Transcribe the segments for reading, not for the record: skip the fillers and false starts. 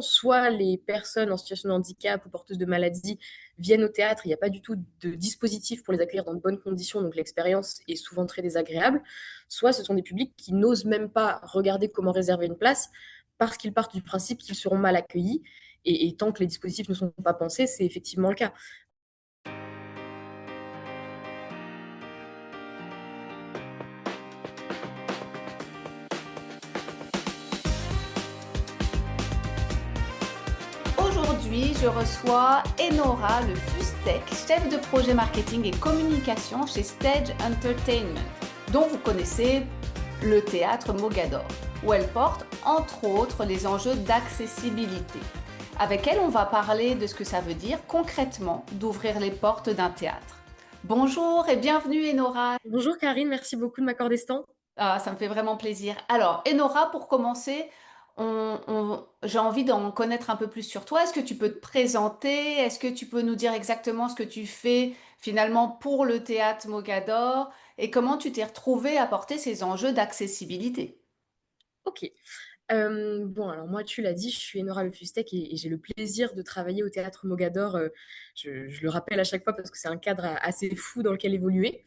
soit les personnes en situation de handicap ou porteuses de maladies viennent au théâtre, il n'y a pas du tout de dispositif pour les accueillir dans de bonnes conditions, donc l'expérience est souvent très désagréable, soit ce sont des publics qui n'osent même pas regarder comment réserver une place parce qu'ils partent du principe qu'ils seront mal accueillis, et tant que les dispositifs ne sont pas pensés, c'est effectivement le cas. Aujourd'hui, je reçois Enora Le Fustec, chef de projet marketing et communication chez Stage Entertainment, dont vous connaissez le théâtre Mogador, où elle porte entre autres les enjeux d'accessibilité. Avec elle, on va parler de ce que ça veut dire concrètement d'ouvrir les portes d'un théâtre. Bonjour et bienvenue Enora. Bonjour Karine, merci beaucoup de m'accorder ce temps. Ah, ça me fait vraiment plaisir. Alors, Enora, pour commencer, j'ai envie d'en connaître un peu plus sur toi. Est-ce que tu peux te présenter? Est-ce que tu peux nous dire exactement ce que tu fais finalement pour le théâtre Mogador et comment tu t'es retrouvée à porter ces enjeux d'accessibilité? Ok. Bon, alors moi, tu l'as dit, je suis Enora Le Fustec et j'ai le plaisir de travailler au théâtre Mogador. Je le rappelle à chaque fois parce que c'est un cadre assez fou dans lequel évoluer.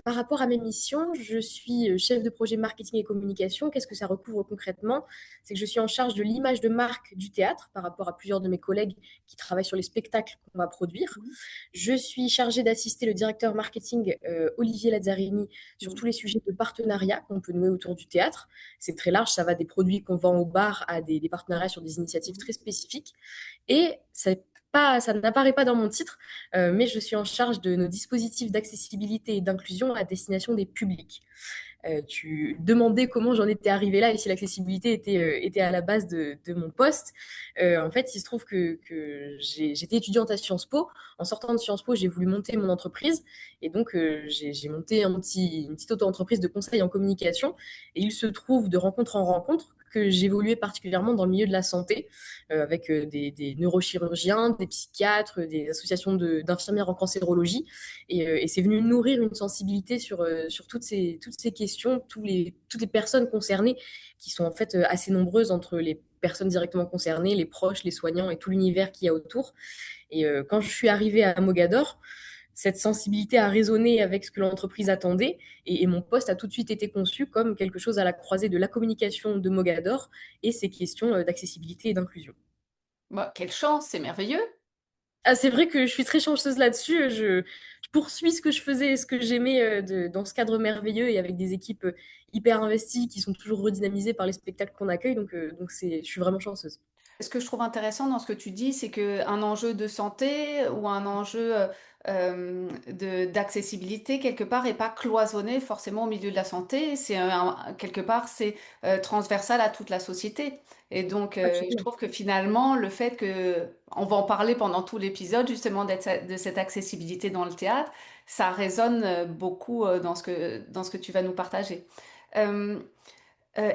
Par rapport à mes missions, je suis chef de projet marketing et communication. Qu'est-ce que ça recouvre concrètement? C'est que je suis en charge de l'image de marque du théâtre par rapport à plusieurs de mes collègues qui travaillent sur les spectacles qu'on va produire. Mhm. Je suis chargée d'assister le directeur marketing Olivier Lazzarini sur Mhm. tous les sujets de partenariat qu'on peut nouer autour du théâtre. C'est très large, ça va des produits qu'on vend au bar à des partenariats sur des initiatives très spécifiques. Et ça n'apparaît pas dans mon titre, mais je suis en charge de nos dispositifs d'accessibilité et d'inclusion à destination des publics. Tu demandais comment j'en étais arrivée là et si l'accessibilité était à la base de mon poste. En fait, il se trouve que j'étais étudiante à Sciences Po. En sortant de Sciences Po, j'ai voulu monter mon entreprise et donc j'ai monté une petite auto-entreprise de conseil en communication. Et il se trouve de rencontre en rencontre que j'évoluais particulièrement dans le milieu de la santé, avec des neurochirurgiens, des psychiatres, des associations d'infirmières en cancérologie. Et c'est venu nourrir une sensibilité sur toutes ces questions, toutes les personnes concernées, qui sont en fait assez nombreuses entre les personnes directement concernées, les proches, les soignants et tout l'univers qu'il y a autour. Et quand je suis arrivée à Mogador, cette sensibilité a résonné avec ce que l'entreprise attendait, et mon poste a tout de suite été conçu comme quelque chose à la croisée de la communication de Mogador et ces questions d'accessibilité et d'inclusion. Bah, quelle chance, c'est merveilleux. Ah, c'est vrai que je suis très chanceuse là-dessus. Je poursuis ce que je faisais et ce que j'aimais dans ce cadre merveilleux et avec des équipes hyper investies qui sont toujours redynamisées par les spectacles qu'on accueille. Je suis vraiment chanceuse. Ce que je trouve intéressant dans ce que tu dis, c'est qu'un enjeu de santé ou un enjeu d'accessibilité, quelque part, n'est pas cloisonné forcément au milieu de la santé. Quelque part, c'est transversal à toute la société. Et donc, je Absolument. trouve que finalement, le fait que, on va en parler pendant tout l'épisode, justement, de cette accessibilité dans le théâtre, ça résonne beaucoup dans ce que tu vas nous partager. Euh,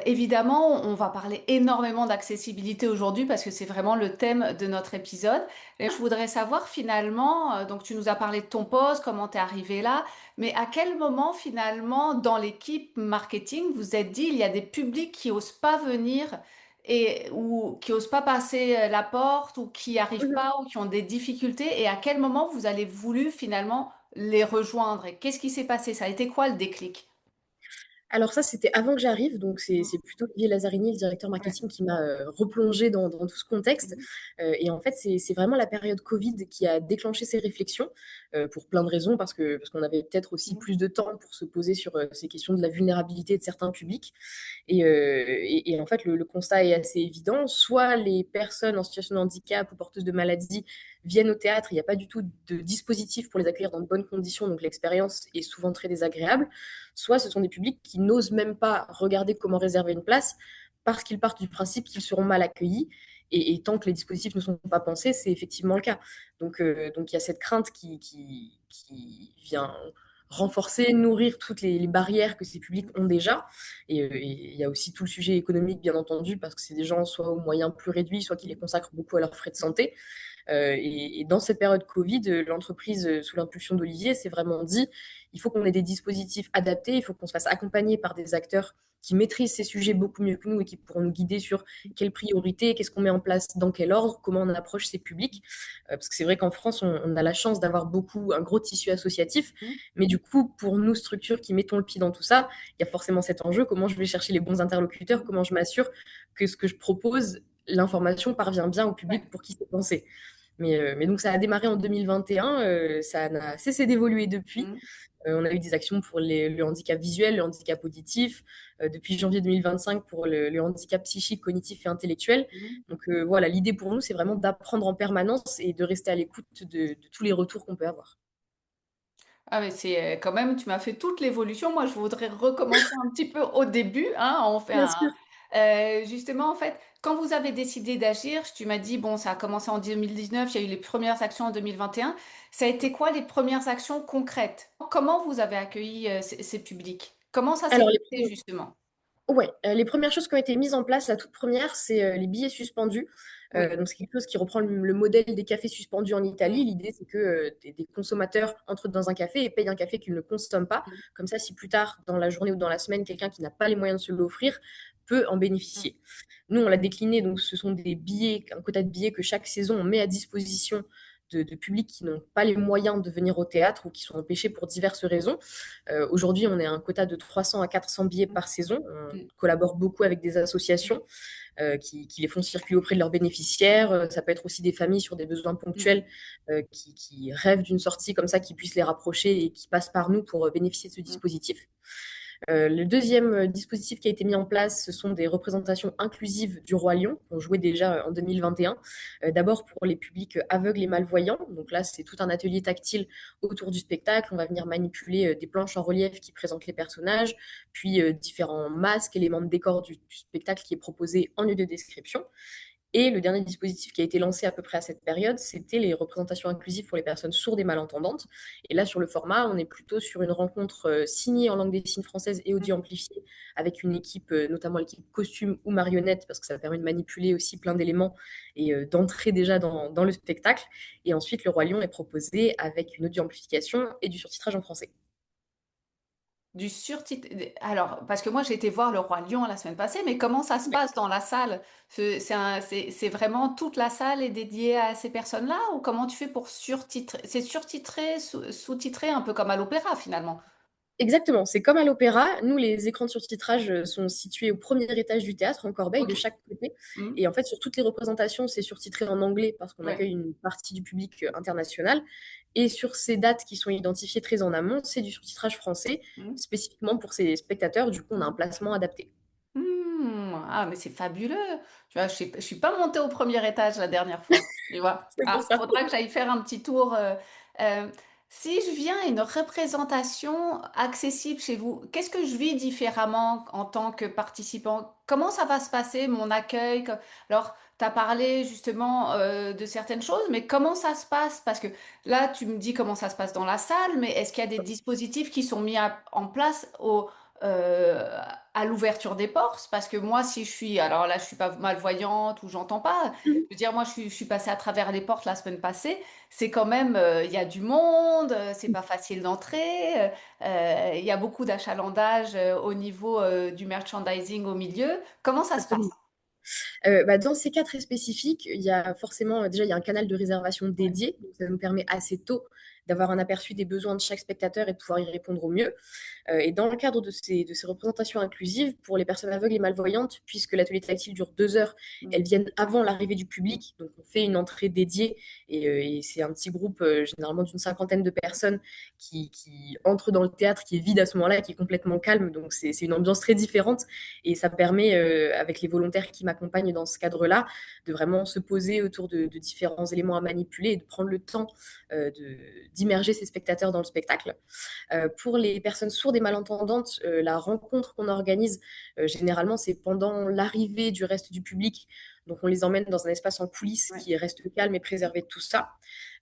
Évidemment, on va parler énormément d'accessibilité aujourd'hui parce que c'est vraiment le thème de notre épisode. Et je voudrais savoir finalement, donc tu nous as parlé de ton poste, comment tu es arrivé là, mais à quel moment finalement dans l'équipe marketing vous êtes dit il y a des publics qui osent pas venir ou qui osent pas passer la porte ou qui arrivent Mhm. pas ou qui ont des difficultés et à quel moment vous avez voulu finalement les rejoindre et qu'est-ce qui s'est passé? Ça a été quoi le déclic? Alors ça, c'était avant que j'arrive, donc c'est plutôt Olivier Lazzarini, le directeur Ouais. marketing, qui m'a replongé dans tout ce contexte. Mhm. Et en fait, c'est vraiment la période Covid qui a déclenché ces réflexions, pour plein de raisons, parce qu'on avait peut-être aussi Mhm. plus de temps pour se poser sur ces questions de la vulnérabilité de certains publics. Et en fait, le constat est assez évident. Soit les personnes en situation de handicap ou porteuses de maladies viennent au théâtre, il n'y a pas du tout de dispositif pour les accueillir dans de bonnes conditions, donc l'expérience est souvent très désagréable. Soit ce sont des publics qui n'osent même pas regarder comment réserver une place parce qu'ils partent du principe qu'ils seront mal accueillis. Et tant que les dispositifs ne sont pas pensés, c'est effectivement le cas. Donc il y a cette crainte qui vient renforcer, nourrir toutes les barrières que ces publics ont déjà. Et il y a aussi tout le sujet économique, bien entendu, parce que c'est des gens soit aux moyens plus réduits, soit qui les consacrent beaucoup à leurs frais de santé. Et dans cette période Covid, l'entreprise, sous l'impulsion d'Olivier, s'est vraiment dit, il faut qu'on ait des dispositifs adaptés, il faut qu'on se fasse accompagner par des acteurs qui maîtrisent ces sujets beaucoup mieux que nous et qui pourront nous guider sur quelles priorités, qu'est-ce qu'on met en place, dans quel ordre, comment on approche ces publics. Parce que c'est vrai qu'en France, on a la chance d'avoir un gros tissu associatif, Mhm. mais du coup, pour nous, structures qui mettons le pied dans tout ça, il y a forcément cet enjeu, comment je vais chercher les bons interlocuteurs, comment je m'assure que ce que je propose, l'information parvient bien au Ouais. public pour qui c'est pensé. Mais donc ça a démarré en 2021, ça n'a cessé d'évoluer depuis. Mhm. On a eu des actions pour le handicap visuel, le handicap auditif, depuis janvier 2025 pour le handicap psychique, cognitif et intellectuel. Mhm. Donc voilà, l'idée pour nous, c'est vraiment d'apprendre en permanence et de rester à l'écoute de tous les retours qu'on peut avoir. Ah mais c'est quand même, tu m'as fait toute l'évolution. Moi, je voudrais recommencer un petit peu au début, hein. Bien sûr. Justement, en fait, quand vous avez décidé d'agir, tu m'as dit, bon, ça a commencé en 2019, il y a eu les premières actions en 2021. Ça a été quoi les premières actions concrètes? Comment vous avez accueilli ces publics? Comment ça s'est Alors, passé justement? ouais, les premières choses qui ont été mises en place, la toute première, c'est les billets suspendus. Oui. Donc, c'est quelque chose qui reprend le modèle des cafés suspendus en Italie. Mm, L'idée, c'est que des consommateurs entrent dans un café et payent un café qu'ils ne consomment pas. mm, Comme ça, si plus tard, dans la journée ou dans la semaine, quelqu'un qui n'a pas les moyens de se l'offrir peut en mm, bénéficier. Nous, on l'a décliné, donc ce sont des billets, un quota de billets que chaque saison on met à disposition de publics qui n'ont pas les moyens de venir au théâtre ou qui sont empêchés pour diverses raisons. Aujourd'hui, on est à un quota de 300 à 400 billets mm, par saison. On mm, collabore beaucoup avec des associations qui les font circuler auprès de leurs bénéficiaires. Ça peut être aussi des familles sur des besoins mm, ponctuels qui rêvent d'une sortie comme ça, qui puissent les rapprocher et qui passent par nous pour bénéficier de ce mm. dispositif. Le deuxième dispositif qui a été mis en place, ce sont des représentations inclusives du Roi Lion, qu'on jouait déjà en 2021. D'abord pour les publics aveugles et malvoyants. Donc là, c'est tout un atelier tactile autour du spectacle. On va venir manipuler des planches en relief qui présentent les personnages, puis différents masques, éléments de décor du spectacle qui est proposé en lieu de description. Et le dernier dispositif qui a été lancé à peu près à cette période, c'était les représentations inclusives pour les personnes sourdes et malentendantes. Et là, sur le format, on est plutôt sur une rencontre signée en langue des signes française et audio amplifiée avec une équipe, notamment l'équipe costume ou marionnette, parce que ça permet de manipuler aussi plein d'éléments et d'entrer déjà dans le spectacle. Et ensuite, le Roi Lion est proposé avec une audio amplification et du surtitrage en français. Du surtitre. Alors, parce que moi j'ai été voir Le Roi Lion la semaine passée, mais comment ça se passe dans la salle? C'est vraiment toute la salle est dédiée à ces personnes-là ou comment tu fais pour surtitrer? C'est surtitré, sous-titré, un peu comme à l'opéra finalement. Exactement, c'est comme à l'opéra. Nous, les écrans de surtitrage sont situés au premier étage du théâtre, en corbeille, de Ok. chaque côté. Hmm. Et en fait, sur toutes les représentations, c'est surtitré en anglais parce qu'on Ouais. accueille une partie du public international. Et sur ces dates qui sont identifiées très en amont, c'est du surtitrage français, Hmm. spécifiquement pour ces spectateurs. Du coup, on a un placement adapté. Hmm. Ah, mais c'est fabuleux. Tu vois, je suis pas montée au premier étage la dernière fois. Tu vois. C'est pour Ah, ça. faudra que j'aille faire un petit tour. Euh, si je viens à une représentation accessible chez vous, qu'est-ce que je vis différemment en tant que participant? Comment ça va se passer, mon accueil? Alors, tu as parlé justement de certaines choses, mais comment ça se passe? Parce que là, tu me dis comment ça se passe dans la salle, mais est-ce qu'il y a des dispositifs qui sont mis en place euh, à l'ouverture des portes? Parce que moi, si je suis, alors là, je suis pas malvoyante ou j'entends pas. Je veux dire, moi, je suis passée à travers les portes la semaine passée. C'est quand même, il y a du monde, c'est pas facile d'entrer. Il y a beaucoup d'achalandage au niveau du merchandising au milieu. Comment ça se passe? Absolument. Dans ces cas très spécifiques, il y a forcément, déjà, il y a un canal de réservation Ouais. dédié. Donc ça nous permet assez tôt d'avoir un aperçu des besoins de chaque spectateur et de pouvoir y répondre au mieux. Et dans le cadre de ces représentations inclusives, pour les personnes aveugles et malvoyantes, puisque l'atelier tactile dure 2 heures, Mm. elles viennent avant l'arrivée du public. Donc on fait une entrée dédiée et c'est un petit groupe généralement d'une cinquantaine de personnes qui entrent dans le théâtre, qui est vide à ce moment-là, qui est complètement calme. Donc c'est une ambiance très différente et ça permet, avec les volontaires qui m'accompagnent dans ce cadre-là, de vraiment se poser autour de différents éléments à manipuler et de prendre le temps d'immerger ces spectateurs dans le spectacle. Pour les personnes sourdes et malentendantes, la rencontre qu'on organise, généralement, c'est pendant l'arrivée du reste du public. Donc, on les emmène dans un espace en coulisses Ouais. qui reste calme et préservé de tout ça.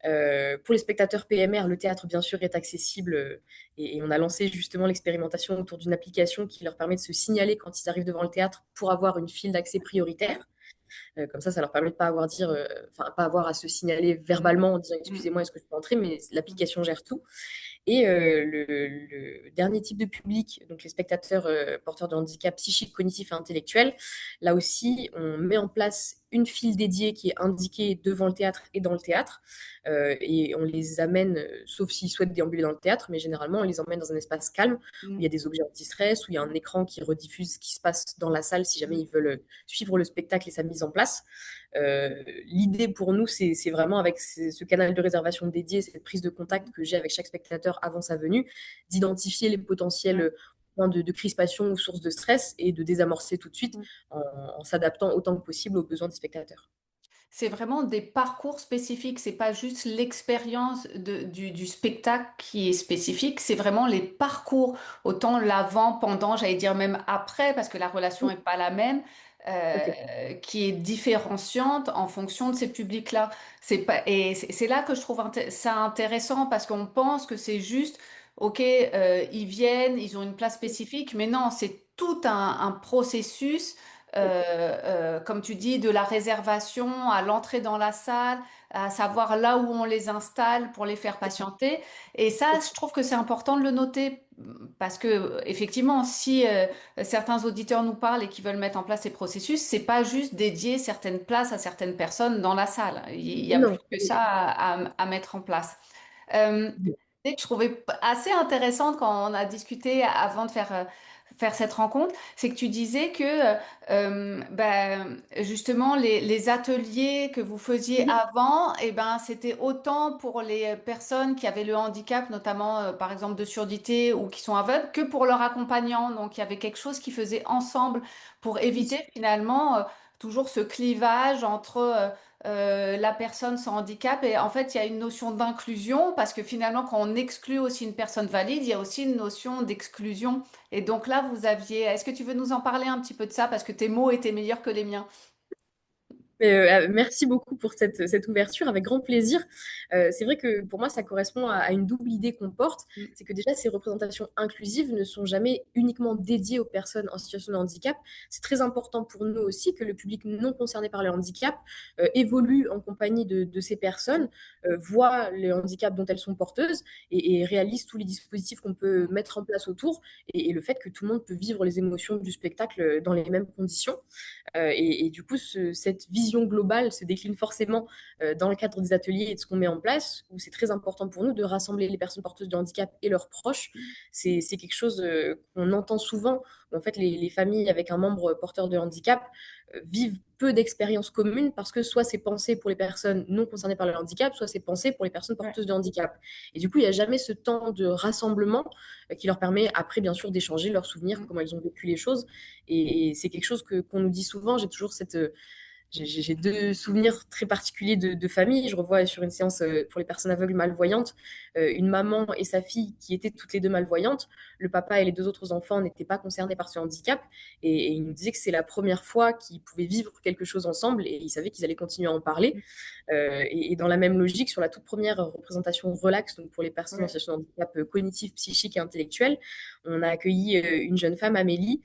Pour les spectateurs PMR, le théâtre, bien sûr, est accessible et on a lancé justement l'expérimentation autour d'une application qui leur permet de se signaler quand ils arrivent devant le théâtre pour avoir une file d'accès Ouais. prioritaire. Comme ça leur permet de pas avoir, enfin, pas avoir à se signaler Mm, verbalement en disant mm, excusez-moi, est-ce que je peux entrer, mais mm, l'application gère tout. Et le dernier type de public, donc les spectateurs porteurs de handicap psychique, cognitif et intellectuel, là aussi, on met en place une file dédiée qui est indiquée devant le théâtre et dans le théâtre. Et on les amène, sauf s'ils souhaitent déambuler dans le théâtre, mais généralement, on les emmène dans un espace calme où il y a mm, des objets anti-stress, où il y a un écran qui rediffuse ce qui se passe dans la salle si jamais mm, ils veulent suivre le spectacle et sa mise en place. L'idée pour nous, c'est vraiment avec ce canal de réservation dédié, cette prise de contact que j'ai avec chaque spectateur avant sa venue, d'identifier les potentiels points de crispation ou sources de stress et de désamorcer tout de suite mm. en, en s'adaptant autant que possible aux besoins des spectateurs. C'est vraiment des parcours spécifiques, c'est pas juste l'expérience du spectacle qui est spécifique, c'est vraiment les parcours, autant l'avant, pendant, j'allais dire même après, parce que la relation Oui, n'est pas la même, ok. qui est différenciante en fonction de ces publics-là. C'est pas, et c'est là que je trouve ça intéressant, parce qu'on pense que c'est juste, ok, ils viennent, ils ont une place spécifique, mais non, c'est tout un processus comme tu dis, de la réservation à l'entrée dans la salle, à savoir là où on les installe pour les faire patienter. Et ça, je trouve que c'est important de le noter parce que effectivement, si certains auditeurs nous parlent et qui veulent mettre en place ces processus, c'est pas juste dédier certaines places à certaines personnes dans la salle. Il y a plus Non. que ça à mettre en place. Euh, et que je trouvais assez intéressante quand on a discuté avant de faire cette rencontre, c'est que tu disais que justement les ateliers que vous faisiez avant, eh ben, c'était autant pour les personnes qui avaient le handicap, notamment par exemple de surdité ou qui sont aveugles, que pour leurs accompagnants. Donc il y avait quelque chose qui faisait ensemble pour éviter Oui. finalement toujours ce clivage entre la personne sans handicap. Et en fait, il y a une notion d'inclusion parce que finalement, quand on exclut aussi une personne valide, il y a aussi une notion d'exclusion. Et donc là, vous aviez... Est-ce que tu veux nous en parler un petit peu de ça parce que tes mots étaient meilleurs que les miens? Merci beaucoup pour cette ouverture, avec grand plaisir. C'est vrai que pour moi, ça correspond à une double idée qu'on porte, Mm, c'est que déjà, ces représentations inclusives ne sont jamais uniquement dédiées aux personnes en situation de handicap. C'est très important pour nous aussi que le public non concerné par le handicap évolue en compagnie de ces personnes, voit le handicap dont elles sont porteuses et réalise tous les dispositifs qu'on peut mettre en place autour et le fait que tout le monde peut vivre les émotions du spectacle dans les mêmes conditions. Et du coup, cette vision globale se décline forcément dans le cadre des ateliers et de ce qu'on met en place, où c'est très important pour nous de rassembler les personnes porteuses de handicap et leurs proches. C'est quelque chose qu'on entend souvent. En fait, les familles avec un membre porteur de handicap vivent peu d'expériences communes parce que soit c'est pensé pour les personnes non concernées par le handicap, soit c'est pensé pour les personnes ouais. porteuses de handicap. Et du coup, il n'y a jamais ce temps de rassemblement qui leur permet après, bien sûr, d'échanger leurs souvenirs, Mm, comment elles ont vécu les choses. Et c'est quelque chose qu'on nous dit souvent. J'ai toujours j'ai deux souvenirs très particuliers de famille. Je revois sur une séance pour les personnes aveugles malvoyantes, une maman et sa fille qui étaient toutes les deux malvoyantes. Le papa et les deux autres enfants n'étaient pas concernés par ce handicap. Et ils nous disaient que c'est la première fois qu'ils pouvaient vivre quelque chose ensemble et ils savaient qu'ils allaient continuer à en parler. Et dans la même logique, sur la toute première représentation relax, donc pour les personnes en ouais. situation de handicap cognitif, psychique et intellectuel, on a accueilli une jeune femme, Amélie.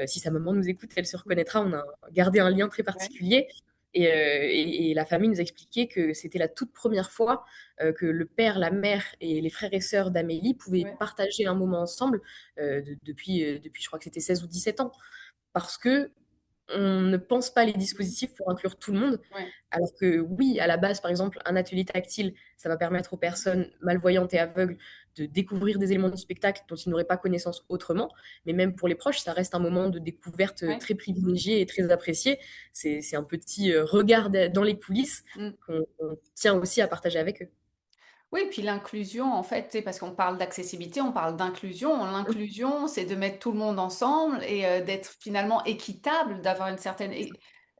Si sa maman nous écoute, elle se reconnaîtra. On a gardé un lien très Ouais. particulier. Et la famille nous a expliqué que c'était la toute première fois que le père, la mère et les frères et sœurs d'Amélie pouvaient Ouais. partager un moment ensemble depuis, je crois que c'était 16 ou 17 ans. Parce que on ne pense pas les Mm, dispositifs pour inclure tout le monde. ouais. Alors que oui, à la base, par exemple, un atelier tactile, ça va permettre aux personnes malvoyantes et aveugles de découvrir des éléments du spectacle dont ils n'auraient pas connaissance autrement. Mais même pour les proches, ça reste un moment de découverte Ouais. très privilégié et très apprécié. C'est un petit regard dans les coulisses Mm. qu'on tient aussi à partager avec eux. Oui, puis l'inclusion, en fait, c'est parce qu'on parle d'accessibilité, on parle d'inclusion. L'inclusion, c'est de mettre tout le monde ensemble et d'être finalement équitable, d'avoir une certaine...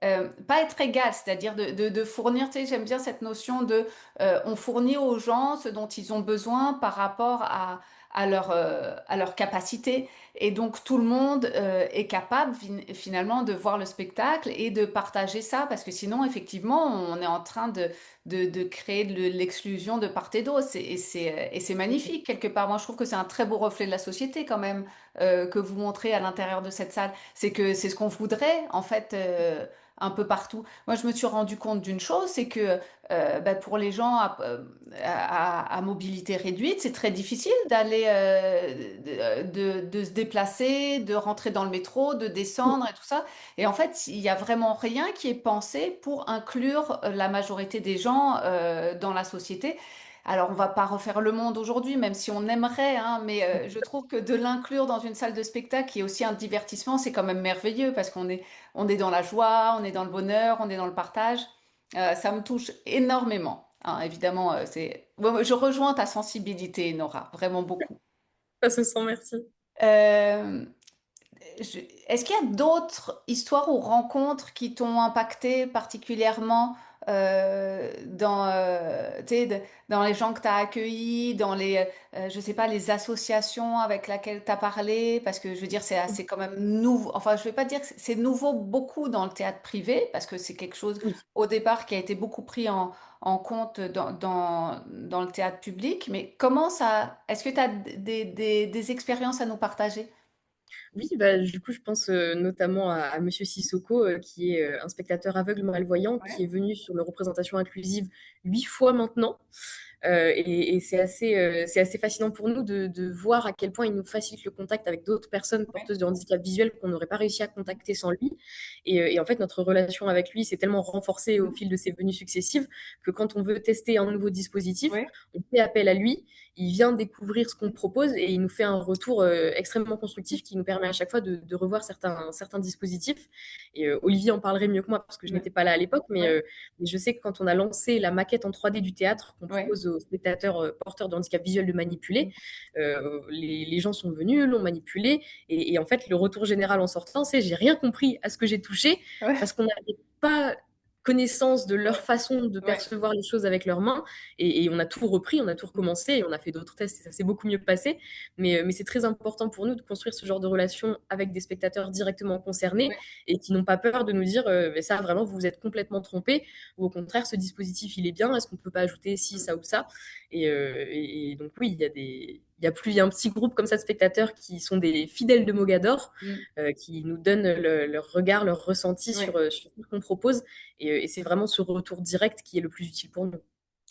pas être égal, c'est-à-dire de fournir, tu sais, j'aime bien cette notion de... on fournit aux gens ce dont ils ont besoin par rapport à leur capacité. Et donc, tout le monde est capable finalement de voir le spectacle et de partager ça, parce que sinon, effectivement, on est en train de créer de l'exclusion de part et d'autre. Et c'est magnifique quelque part. Moi, je trouve que c'est un très beau reflet de la société quand même que vous montrez à l'intérieur de cette salle. C'est que c'est ce qu'on voudrait en fait. un peu partout. Moi, je me suis rendu compte d'une chose, c'est que bah, pour les gens à mobilité réduite, c'est très difficile d'aller, de se déplacer, de rentrer dans le métro, de descendre et tout ça. Et en fait, il n'y a vraiment rien qui est pensé pour inclure la majorité des gens dans la société. Alors, on va pas refaire le monde aujourd'hui, même si on aimerait, hein, mais je trouve que de l'inclure dans une salle de spectacle qui est aussi un divertissement, c'est quand même merveilleux parce on est dans la joie, on est dans le bonheur, on est dans le partage. Ça me touche énormément, hein. Évidemment, ouais, je rejoins ta sensibilité, Nora, vraiment beaucoup. Ça se sent, merci. Euh, je- Est-ce qu'il y a d'autres histoires ou rencontres qui t'ont impacté particulièrement tu sais, dans les gens que tu as accueillis, dans je sais pas, les associations avec lesquelles tu as parlé? Parce que je veux dire, c'est quand même nouveau. Enfin, je vais pas dire que c'est nouveau beaucoup dans le théâtre privé, parce que c'est quelque chose Oui. au départ qui a été beaucoup pris en compte dans le théâtre public. Mais comment ça, est-ce que tu as des expériences à nous partager? Oui, bah, du coup, je pense notamment à Monsieur Sissoko, qui est un spectateur aveugle malvoyant, qui est venu sur nos représentations inclusives 8 fois maintenant. Et c'est assez fascinant pour nous de voir à quel point il nous facilite le contact avec d'autres personnes Ouais. porteuses de handicap visuel qu'on n'aurait pas réussi à contacter sans lui. Et en fait, notre relation avec lui s'est tellement renforcée au Mhm. fil de ses venues successives que quand on veut tester un nouveau dispositif, Ouais. on fait appel à lui. Il vient découvrir ce qu'on propose et il nous fait un retour extrêmement constructif qui nous permet à chaque fois de revoir certains dispositifs. Et Olivier en parlerait mieux que moi parce que je Ouais. n'étais pas là à l'époque, Ouais. mais je sais que quand on a lancé la maquette en 3D du théâtre qu'on Ouais. propose aux spectateurs porteurs de handicap visuel de manipuler, les gens sont venus, l'ont manipulé, et en fait, le retour général en sortant, c'est j'ai rien compris à ce que j'ai touché Ouais. parce qu'on n'avait pas connaissance de leur Ouais. façon de Ouais. percevoir les choses avec leurs mains, et on a tout repris, on a tout recommencé, et on a fait d'autres tests et ça s'est beaucoup mieux passé. Mais c'est très important pour nous de construire ce genre de relation avec des spectateurs directement concernés Ouais. et qui n'ont pas peur de nous dire mais ça vraiment vous vous êtes complètement trompé, ou au contraire ce dispositif il est bien, est-ce qu'on peut pas ajouter ci, ça ou ça. Et donc oui, il y a un petit groupe comme ça de spectateurs qui sont des fidèles de Mogador, Mm. qui nous donnent leur regard, leur ressenti Ouais. sur tout ce qu'on propose. Et c'est vraiment ce retour direct qui est le plus utile pour nous.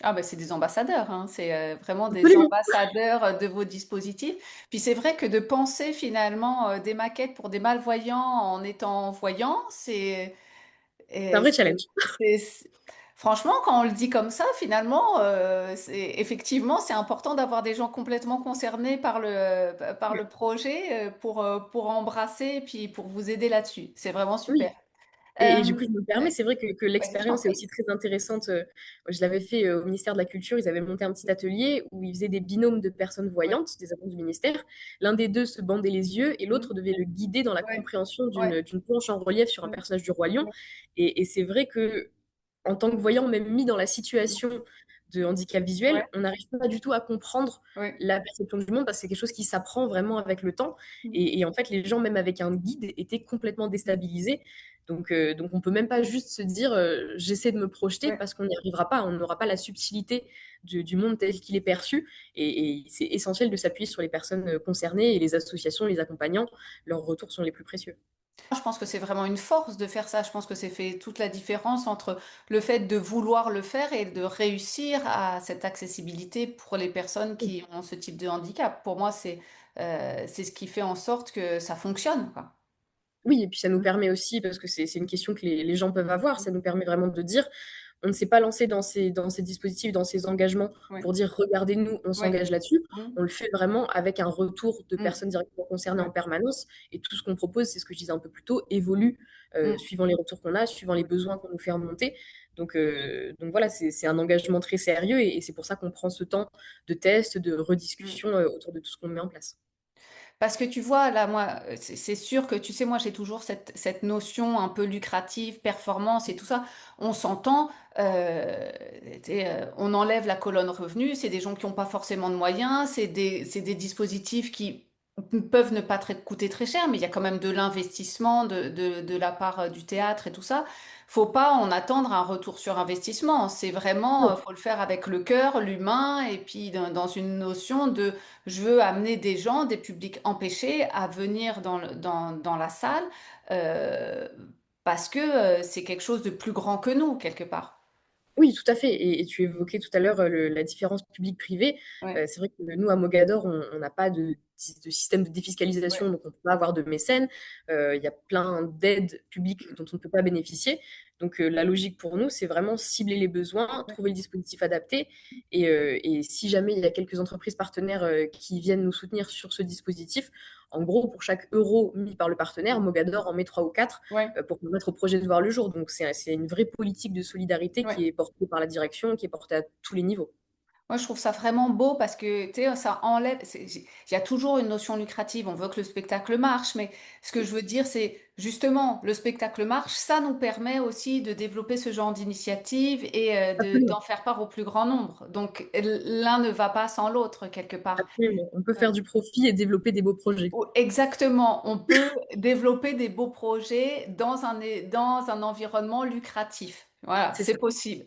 Ah ben c'est des ambassadeurs, hein. C'est vraiment des Absolument. ambassadeurs de vos dispositifs. Puis c'est vrai que de penser finalement des maquettes pour des malvoyants en étant voyants, C'est un euh, vrai challenge. c'est- franchement, quand on le dit comme ça, finalement, effectivement, c'est important d'avoir des gens complètement concernés par le projet pour embrasser et puis pour vous aider là-dessus. C'est vraiment super. Oui. Et du coup, je me permets, Ouais, c'est vrai que vas-y, je t'en l'expérience est prie. aussi très intéressante. Je l'avais fait au ministère de la Culture, ils avaient monté un petit atelier où ils faisaient des binômes de personnes Ouais. voyantes, des agents du ministère. L'un des deux se bandait les yeux et Mhm. l'autre devait le guider dans la Ouais. compréhension Ouais. d'une planche en relief sur un Ouais. personnage du Roi Lion. Et c'est vrai que en tant que voyant, même mis dans la situation de handicap Ouais. visuel, on n'arrive pas du tout à comprendre Ouais. la perception du monde parce que c'est quelque chose qui s'apprend vraiment avec le temps. Et en fait, les gens, même avec un guide, étaient complètement déstabilisés. Donc on peut même pas juste se dire j'essaie de me projeter Ouais. parce qu'on n'y arrivera pas, on n'aura pas la subtilité du monde tel qu'il est perçu. Et c'est essentiel de s'appuyer sur les personnes concernées et les associations, les accompagnants, leurs retours sont les plus précieux. Je pense que c'est vraiment une force de faire ça. Je pense que c'est fait toute la différence entre le fait de vouloir le faire et de réussir à cette accessibilité pour les personnes qui ont ce type de handicap. Pour moi, c'est ce qui fait en sorte que ça fonctionne, quoi. Oui, et puis ça nous Mm. permet aussi, parce que c'est une question que les gens peuvent avoir, ça nous permet vraiment de dire, on ne s'est pas lancé dans ces dispositifs, dans ces engagements Ouais. pour dire regardez-nous, on Ouais. s'engage là-dessus. Mm. On le fait vraiment avec un retour de Mm. personnes directement concernées en Ouais. permanence. Et tout ce qu'on propose, c'est ce que je disais un peu plus tôt, évolue Mm. suivant les retours qu'on a, suivant les besoins qu'on nous fait remonter. Donc voilà, c'est un engagement très sérieux et c'est pour ça qu'on prend ce temps de test, de Mm. rediscussion autour de tout ce qu'on met en place. Parce que tu vois, là, moi, c'est sûr que, tu sais, moi, j'ai toujours cette notion un peu lucrative, performance et tout ça. On s'entend, euh, tu sais, on enlève la colonne revenu, c'est des gens qui n'ont pas forcément de moyens, c'est des dispositifs qui peuvent ne pas coûter très cher, mais il y a quand même de l'investissement de la part du théâtre et tout ça. Faut pas en attendre un retour sur investissement. C'est vraiment, Non. faut le faire avec le cœur, l'humain, et puis dans une notion de je veux amener des gens, des publics empêchés, à venir dans la salle. euh, parce que c'est quelque chose de plus grand que nous, quelque part. Oui, tout à fait. Et tu évoquais tout à l'heure la différence public-privé. Ouais, C'est vrai que nous, à Mogador, on n'a pas de système de ouais, défiscalisation, donc on ne peut pas avoir de mécènes. Il y a plein d'aides publiques dont on ne peut pas bénéficier. Donc la logique pour nous, c'est vraiment cibler les besoins, ouais, trouver le dispositif adapté. Et si jamais il y a quelques entreprises partenaires qui viennent nous soutenir sur ce dispositif, en gros, pour chaque euro mis par le partenaire, Mogador en met 3 ou 4 ouais, pour permettre au projet de voir le jour. Donc c'est une vraie politique de solidarité ouais. qui est portée par la direction, qui est portée à tous les niveaux. Moi, je trouve ça vraiment beau parce que, tu sais, ça enlève. Il y a toujours une notion lucrative. On veut que le spectacle marche, mais ce que je veux dire, c'est justement, le spectacle marche, ça nous permet aussi de développer ce genre d'initiative et Absolument. d'en faire part au plus grand nombre. Donc, l'un ne va pas sans l'autre, quelque part. Absolument. On peut Euh, faire du profit et développer des beaux projets. Exactement, on peut développer des beaux projets dans un environnement lucratif. Voilà, C'est ça.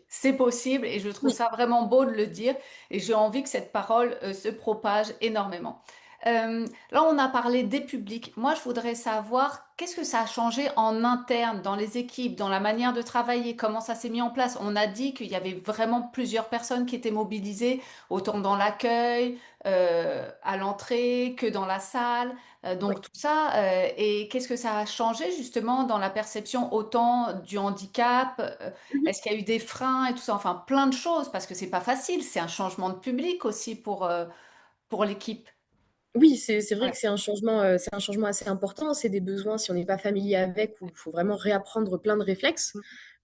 c'est possible et je trouve Oui. ça vraiment beau de le dire et j'ai envie que cette parole se propage énormément. Là, on a parlé des publics. Moi, je voudrais savoir qu'est-ce que ça a changé en interne, dans les équipes, dans la manière de travailler, comment ça s'est mis en place. On a dit qu'il y avait vraiment plusieurs personnes qui étaient mobilisées, autant dans l'accueil, à l'entrée que dans la salle. Oui. Donc tout ça, et qu'est-ce que ça a changé justement dans la perception autant du handicap? Mhm. Est-ce qu'il y a eu des freins et tout ça? Enfin, plein de choses, parce que c'est pas facile, c'est un changement de public aussi pour l'équipe. Oui, c'est vrai Ouais. que c'est un changement assez important. C'est des besoins, si on n'est pas familier avec, où il faut vraiment réapprendre plein de réflexes.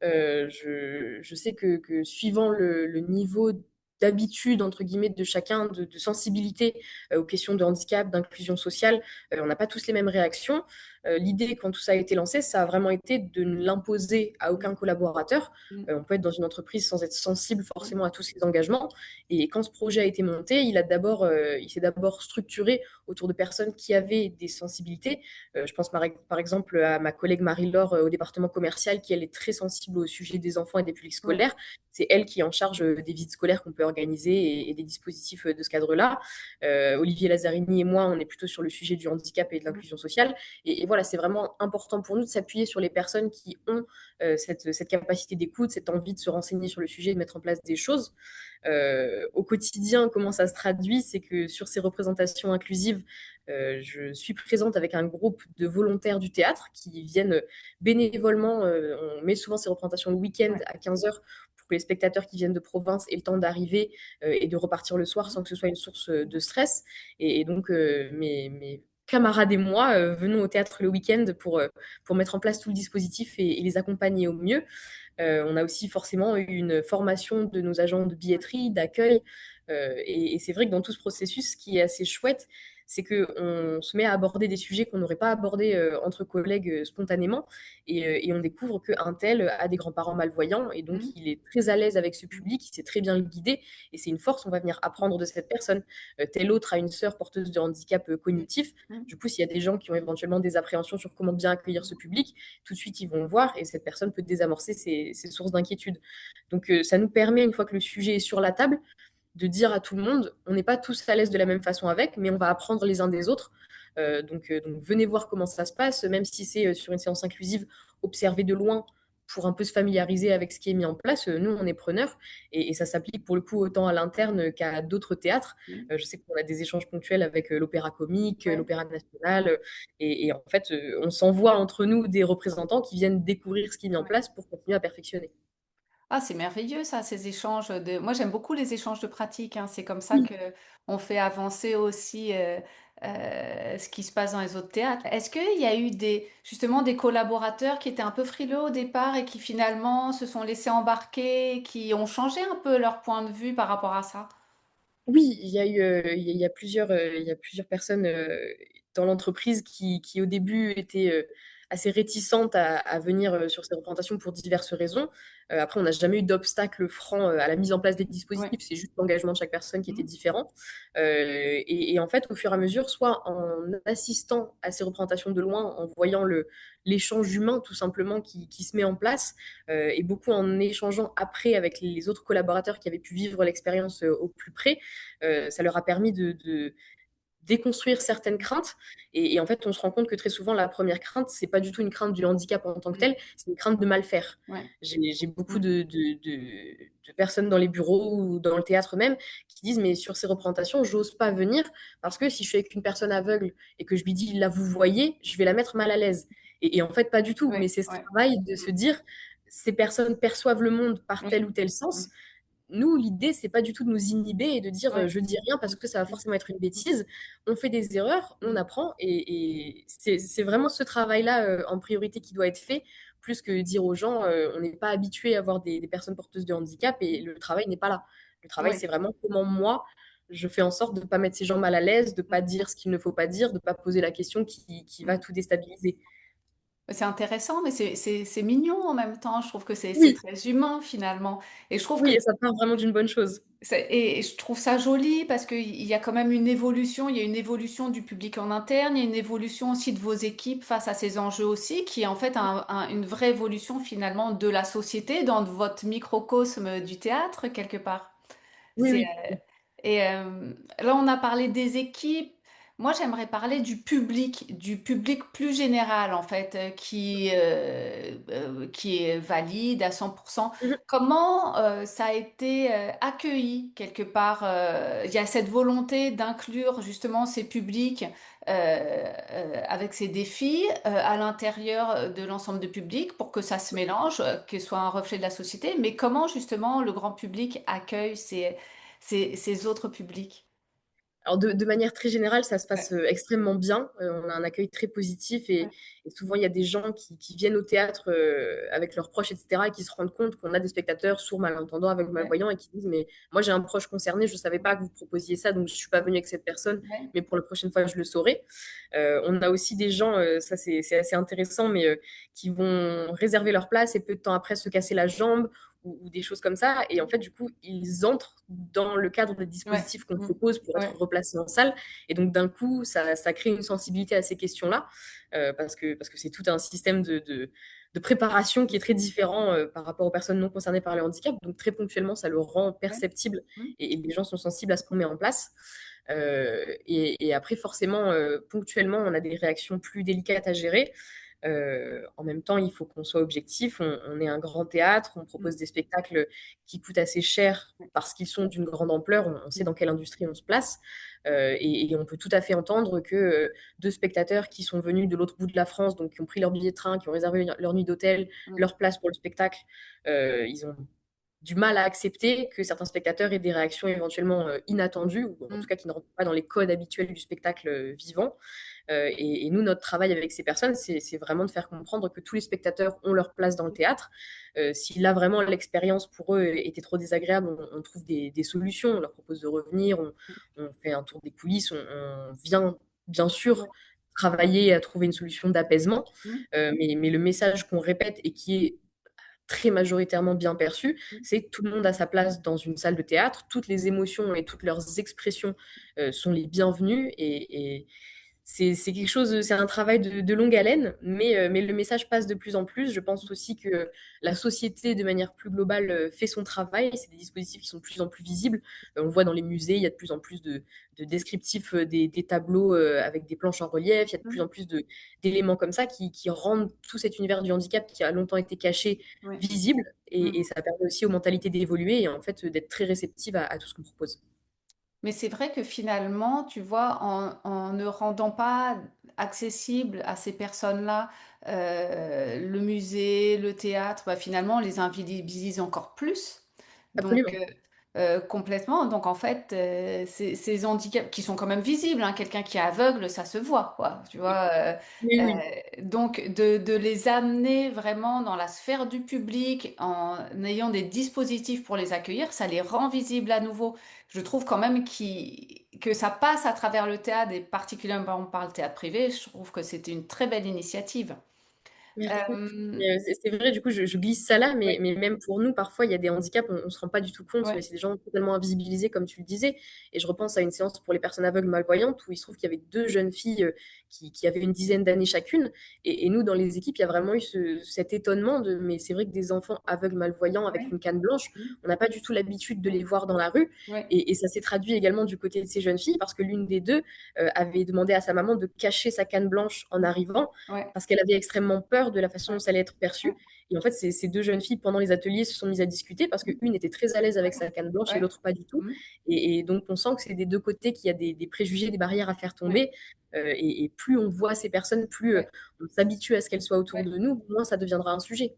Je sais que suivant le niveau d'habitude, entre guillemets, de chacun, de sensibilité aux questions de handicap, d'inclusion sociale, on n'a pas tous les mêmes réactions. L'idée, quand tout ça a été lancé, ça a vraiment été de ne l'imposer à aucun collaborateur. Mm, On peut être dans une entreprise sans être sensible mm, forcément à tous ces engagements. Et quand ce projet a été monté, il s'est d'abord structuré autour de personnes qui avaient des sensibilités. Je pense par exemple à ma collègue Marie-Laure au département commercial, qui elle est très sensible au sujet des enfants et des publics ouais, scolaires. C'est elle qui est en charge des visites scolaires qu'on peut organiser et des dispositifs de ce cadre-là. Olivier Lazzarini et moi, on est plutôt sur le sujet du handicap et de mm, l'inclusion sociale. Et voilà, c'est vraiment important pour nous de s'appuyer sur les personnes qui ont cette capacité d'écoute, cette envie de se renseigner sur le sujet, de mettre en place des choses. Au quotidien, comment ça se traduit, c'est que sur ces représentations inclusives, je suis présente avec un groupe de volontaires du théâtre qui viennent bénévolement. On met souvent ces représentations le week-end ouais, à 15 heures pour que les spectateurs qui viennent de province aient le temps d'arriver et de repartir le soir sans que ce soit une source de stress. Et donc, mes camarades et moi venons au théâtre le week-end pour mettre en place tout le dispositif et les accompagner au mieux. On a aussi forcément eu une formation de nos agents de billetterie, d'accueil. Et c'est vrai que dans tout ce processus, ce qui est assez chouette, c'est qu'on se met à aborder des sujets qu'on n'aurait pas abordés entre collègues spontanément. Et on découvre qu'un tel a des grands-parents malvoyants. Et donc, mm, il est très à l'aise avec ce public, il sait très bien le guider. Et c'est une force, on va venir apprendre de cette personne. Tel autre a une sœur porteuse de handicap mm, cognitif. mm, Du coup, s'il y a des gens qui ont éventuellement des appréhensions sur comment bien accueillir ce public, tout de suite, ils vont voir et cette personne peut désamorcer ces sources d'inquiétude. Donc, ça nous permet, une fois que le sujet est sur la table, de dire à tout le monde, on n'est pas tous à l'aise de la même façon avec, mais on va apprendre les uns des autres. Donc, venez voir comment ça se passe, même si c'est sur une séance inclusive, observer de loin pour un peu se familiariser avec ce qui est mis en place. Nous, on est preneurs et ça s'applique pour le coup autant à l'interne qu'à d'autres théâtres. mm, Je sais qu'on a des échanges ponctuels avec l'Opéra Comique, ouais. l'Opéra National, et en fait, on s'envoie entre nous des représentants qui viennent découvrir ce qui est mis en Ouais. place pour continuer à perfectionner. Ah, c'est merveilleux ça, ces échanges de. Moi, j'aime beaucoup les échanges de pratiques, hein. C'est comme ça Oui, que on fait avancer aussi ce qui se passe dans les autres théâtres. Est-ce qu'il y a eu justement des collaborateurs qui étaient un peu frileux au départ et qui finalement se sont laissés embarquer, qui ont changé un peu leur point de vue par rapport à ça? oui, il y a plusieurs personnes dans l'entreprise qui, au début, étaient assez réticentes à venir sur ces représentations pour diverses raisons. Après, on n'a jamais eu d'obstacle franc à la mise en place des Ouais. dispositifs, c'est juste l'engagement de chaque personne qui était Mhm. différent. Et en fait, au fur et à mesure, soit en assistant à ces représentations de loin, en voyant l'échange humain tout simplement qui se met en place, et beaucoup en échangeant après avec les autres collaborateurs qui avaient pu vivre l'expérience au plus près, ça leur a permis déconstruire certaines craintes. Et en fait, on se rend compte que très souvent, la première crainte, c'est pas du tout une crainte du handicap en tant que Mm. tel, c'est une crainte de mal faire. Ouais. J'ai beaucoup Mm. de personnes dans les bureaux ou dans le théâtre même qui disent, mais sur ces représentations, j'ose pas venir parce que si je suis avec une personne aveugle et que je lui dis, là, vous voyez, je vais la mettre mal à l'aise. Et en fait, pas du tout. Mais Ouais. c'est ce Ouais. travail de se Mm. dire, ces personnes perçoivent le monde par tel Oui. ou tel Mm. sens. Nous, l'idée, c'est pas du tout de nous inhiber et de dire Ouais. je dis rien parce Mm. que ça va Mm. forcément être une bêtise. On fait des erreurs, on Mm. apprend et c'est vraiment ce travail-là en priorité qui doit être fait, plus que dire aux gens on n'est pas habitué à avoir des personnes porteuses de handicap et le travail n'est pas là. Le travail, Oui. c'est vraiment comment moi, je fais en sorte de ne pas mettre ces gens mal à l'aise, de ne pas dire ce qu'il ne faut pas dire, de ne pas poser la question qui va Mm. tout déstabiliser. C'est intéressant, mais c'est mignon en même temps. Je trouve que c'est Oui, très humain finalement. Et je trouve que oui, et ça part vraiment d'une bonne chose. et je trouve ça joli parce qu'il y a quand même une évolution. Il y a une évolution du public en interne. Il y a une évolution aussi de vos équipes face à ces enjeux aussi, qui est en fait une vraie évolution finalement de la société dans votre microcosme du théâtre quelque part. Oui, C'est, oui. et là, on a parlé des équipes. Moi, j'aimerais parler du public plus général, en fait, qui est valide à 100%. Mhm. Comment ça a été accueilli quelque part? Il y a cette volonté d'inclure justement ces publics avec ces défis à l'intérieur de l'ensemble du public pour que ça se mélange, que ce soit un reflet de la société. Mais comment justement le grand public accueille ces autres publics? Alors de manière très générale, ça se Ouais, passe extrêmement bien. On a un accueil très positif ouais, et souvent il y a des gens qui viennent au théâtre avec leurs proches, etc., et qui se rendent compte qu'on a des spectateurs sourds, malentendants, aveugles, ouais, malvoyants et qui disent, mais moi j'ai un proche concerné, je ne savais pas que vous proposiez ça, donc je ne suis pas venue avec cette personne, ouais, mais pour la prochaine fois je le saurai. On a aussi des gens, ça c'est assez intéressant, mais qui vont réserver leur place et peu de temps après se casser la jambe ou des choses comme ça. Et en fait, du coup, ils entrent dans le cadre des ouais, dispositifs qu'on mm, propose pour être ouais, replacés en salle. Et donc, d'un coup, ça crée une sensibilité à ces questions-là, parce que c'est tout un système de préparation qui est très différent par rapport aux personnes non concernées par le handicap. Donc, très ponctuellement, ça le rend ouais, perceptible mm, et les gens sont sensibles à ce qu'on met en place. Et après, forcément, ponctuellement, on a des réactions plus délicates à gérer. En même temps, il faut qu'on soit objectif. On est un grand théâtre, on mm, propose des spectacles qui coûtent assez cher ouais, parce qu'ils sont d'une grande ampleur. On sait mm, dans quelle industrie on se place. Et on peut tout à fait entendre que deux spectateurs qui sont venus de l'autre bout de la France, donc qui ont pris leur billet de train, qui ont réservé leur nuit d'hôtel, mm, leur place pour le spectacle, ils ont du mal à accepter que certains spectateurs aient des réactions éventuellement inattendues, ou en tout mm, cas qui ne rentrent pas dans les codes habituels du spectacle vivant. Et nous, notre travail avec ces personnes, c'est vraiment de faire comprendre que tous les spectateurs ont leur place dans le théâtre. Si là, vraiment, l'expérience pour eux était trop désagréable, on trouve des solutions. On leur propose de revenir, on fait un tour des coulisses, on vient, bien sûr, ouais, travailler à trouver une solution d'apaisement. mm, Mais le message qu'on répète et qui est très majoritairement bien perçu, mm, c'est que tout le monde a sa place dans une salle de théâtre, toutes les émotions et toutes leurs expressions sont les bienvenues et c'est quelque chose, c'est un travail de longue haleine, mais le message passe de plus en plus. Je pense aussi que la société, de manière plus globale, fait son travail. C'est des dispositifs qui sont de plus en plus visibles. On le voit dans les musées, il y a de plus en plus de descriptifs des tableaux avec des planches en relief. Il y a de plus mm, en plus d'éléments comme ça qui rendent tout cet univers du handicap qui a longtemps été caché ouais, visible. Et mm. ça permet aussi aux mentalités d'évoluer et en fait d'être très réceptives à tout ce qu'on propose. Mais c'est vrai que finalement, tu vois, en ne rendant pas accessible à ces personnes-là le musée, le théâtre, bah, finalement, on les invisibilise encore plus. Donc, Absolument. complètement. Donc, en fait, ces handicaps qui sont quand même visibles, hein, quelqu'un qui est aveugle, ça se voit, quoi. Tu Oui, vois, oui. euh, Oui. donc, de les amener vraiment dans la sphère du public en ayant des dispositifs pour les accueillir, ça les rend visibles à nouveau. Je trouve quand même que ça passe à travers le théâtre et particulièrement par le théâtre privé. Je trouve que c'était une très belle initiative. Merci. Euh, Mais, c'est vrai, du coup, je glisse ça là, oui, mais même pour nous, parfois, il y a des handicaps, on se rend pas du tout compte, mais ouais, c'est des gens totalement invisibilisés, comme tu le disais. Et je repense à une séance pour les personnes aveugles malvoyantes où il se trouve qu'il y avait deux jeunes filles qui avaient une dizaine d'années chacune. Et nous, dans les équipes, il y a vraiment eu cet étonnement de, mais c'est vrai que des enfants aveugles malvoyants avec ouais, une canne blanche, mm, on n'a pas du tout l'habitude de ouais, les voir dans la rue. ouais, Et ça s'est traduit également du côté de ces jeunes filles parce que l'une des deux avait demandé à sa maman de cacher sa canne blanche en arrivant ouais, parce qu'elle avait extrêmement peur de la façon ouais, dont ça allait être ouais, perçu. Et en fait, ces deux jeunes filles, pendant les ateliers, se sont mises à discuter parce mm, qu'une était très à l'aise avec ouais, sa canne blanche et ouais, l'autre pas du tout. mm, Et donc, on sent que c'est des deux côtés qu'il y a des préjugés, des barrières à faire ouais, tomber. Et plus on voit ces personnes, plus ouais, on s'habitue à ce qu'elles soient autour ouais. de nous, moins ça deviendra un sujet.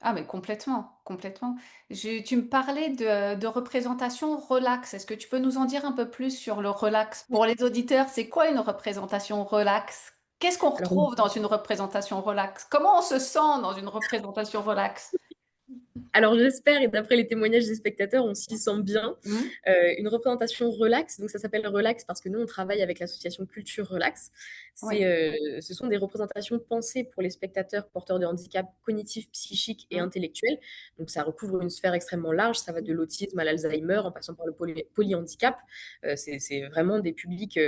Ah, mais complètement, complètement. Tu me parlais de représentation relax. Est-ce que tu peux nous en dire un peu plus sur le relax? Pour les auditeurs, c'est quoi une représentation relax? Qu'est-ce qu'on Alors, retrouve dans une représentation relax? Comment on se sent dans une représentation relax? Alors j'espère, et d'après les témoignages des spectateurs, on s'y sent bien. Hmm. Une représentation relax, donc ça s'appelle relax parce que nous on travaille avec l'association Culture Relax. Oui. Ce sont des représentations pensées pour les spectateurs porteurs de handicap cognitif, psychique et Hmm. intellectuel. Donc ça recouvre une sphère extrêmement large, ça va de l'autisme à l'Alzheimer en passant par le polyhandicap. C'est vraiment des publics,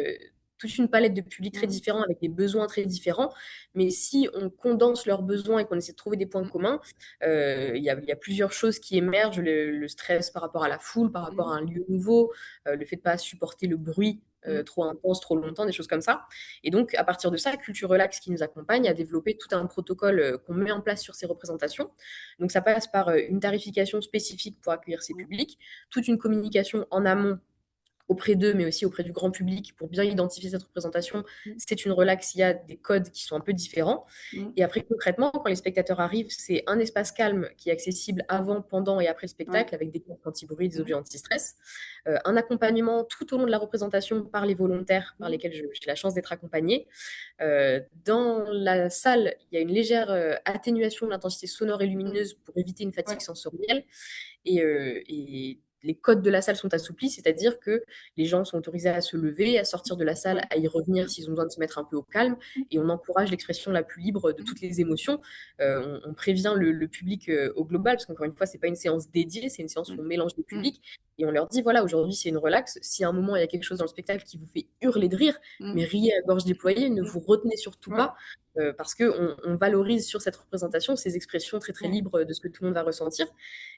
toute une palette de publics très Hmm. différents avec des besoins très différents. Mais si on condense leurs besoins et qu'on essaie de trouver des points Hmm. communs, il y a plusieurs choses qui émergent, le stress par rapport à la foule, par rapport Hmm. à un lieu nouveau, le fait de ne pas supporter le bruit Hmm. trop intense, trop longtemps, des choses comme ça. Et donc, à partir de ça, Culture Relax, qui nous accompagne, a développé tout un protocole qu'on met en place sur ces représentations. Donc, ça passe par une tarification spécifique pour accueillir ces Hmm. publics, toute une communication en amont auprès d'eux, mais aussi auprès du grand public pour bien identifier cette représentation. C'est une relax, il y a des codes qui sont un peu différents. Hmm. Et après, concrètement, quand les spectateurs arrivent, c'est un espace calme qui est accessible avant, pendant et après le Ouais. spectacle avec des casques anti-bruit, des Hmm. objets anti-stress. Un accompagnement tout au long de la représentation par les volontaires par Hmm. lesquels j'ai la chance d'être accompagnée. Dans la salle, il y a une légère atténuation de l'intensité sonore et Hmm. lumineuse pour éviter une fatigue Ouais. sensorielle et les codes de la salle sont assouplis, c'est-à-dire que les gens sont autorisés à se lever, à sortir de la salle, Ouais. à y revenir s'ils ont besoin de se mettre un peu au calme, et on encourage l'expression la plus libre de Hmm. toutes les émotions. On prévient le public au global, parce qu'encore une fois, c'est pas une séance dédiée, c'est une séance où on mélange les Hmm. publics, et on leur dit, voilà, aujourd'hui c'est une relax, si à un moment il y a quelque chose dans le spectacle qui vous fait hurler de rire, Hmm. mais riez à gorge déployée, ne Hmm. vous retenez surtout Ouais. pas, parce qu'on on valorise sur cette représentation ces expressions très très Ouais. libres de ce que tout le monde va ressentir.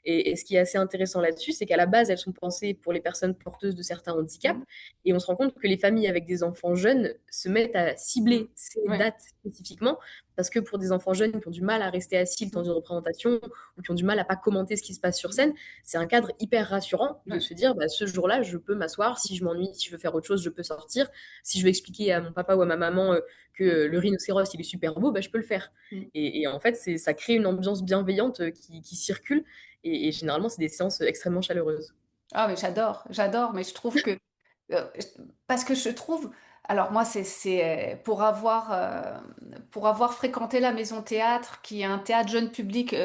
Et ce qui est assez intéressant là-dessus, c'est qu'à la base, elles sont pensées pour les personnes porteuses de certains handicaps. Hmm. Et on se rend compte que les familles avec des enfants jeunes se mettent à Hmm. cibler ces Ouais. dates spécifiquement, parce que pour des enfants jeunes qui ont du mal à rester assis le temps Hmm. d'une représentation ou qui ont du mal à pas commenter ce qui se passe sur Hmm. scène, c'est un cadre hyper rassurant de Ouais. se dire, bah, ce jour-là, je peux m'asseoir, si je m'ennuie, si je veux faire autre chose, je peux sortir. Si je veux expliquer à mon papa ou à ma maman que Hmm. le rhinocéros, il est super beau, bah, je peux le faire. Hmm. Et en fait, ça crée une ambiance bienveillante qui circule et généralement, c'est des séances extrêmement chaleureuses. Ah, mais j'adore, j'adore, mais je trouve que Euh, parce que je trouve, alors moi c'est pour avoir fréquenté la Maison Théâtre, qui est un théâtre jeune public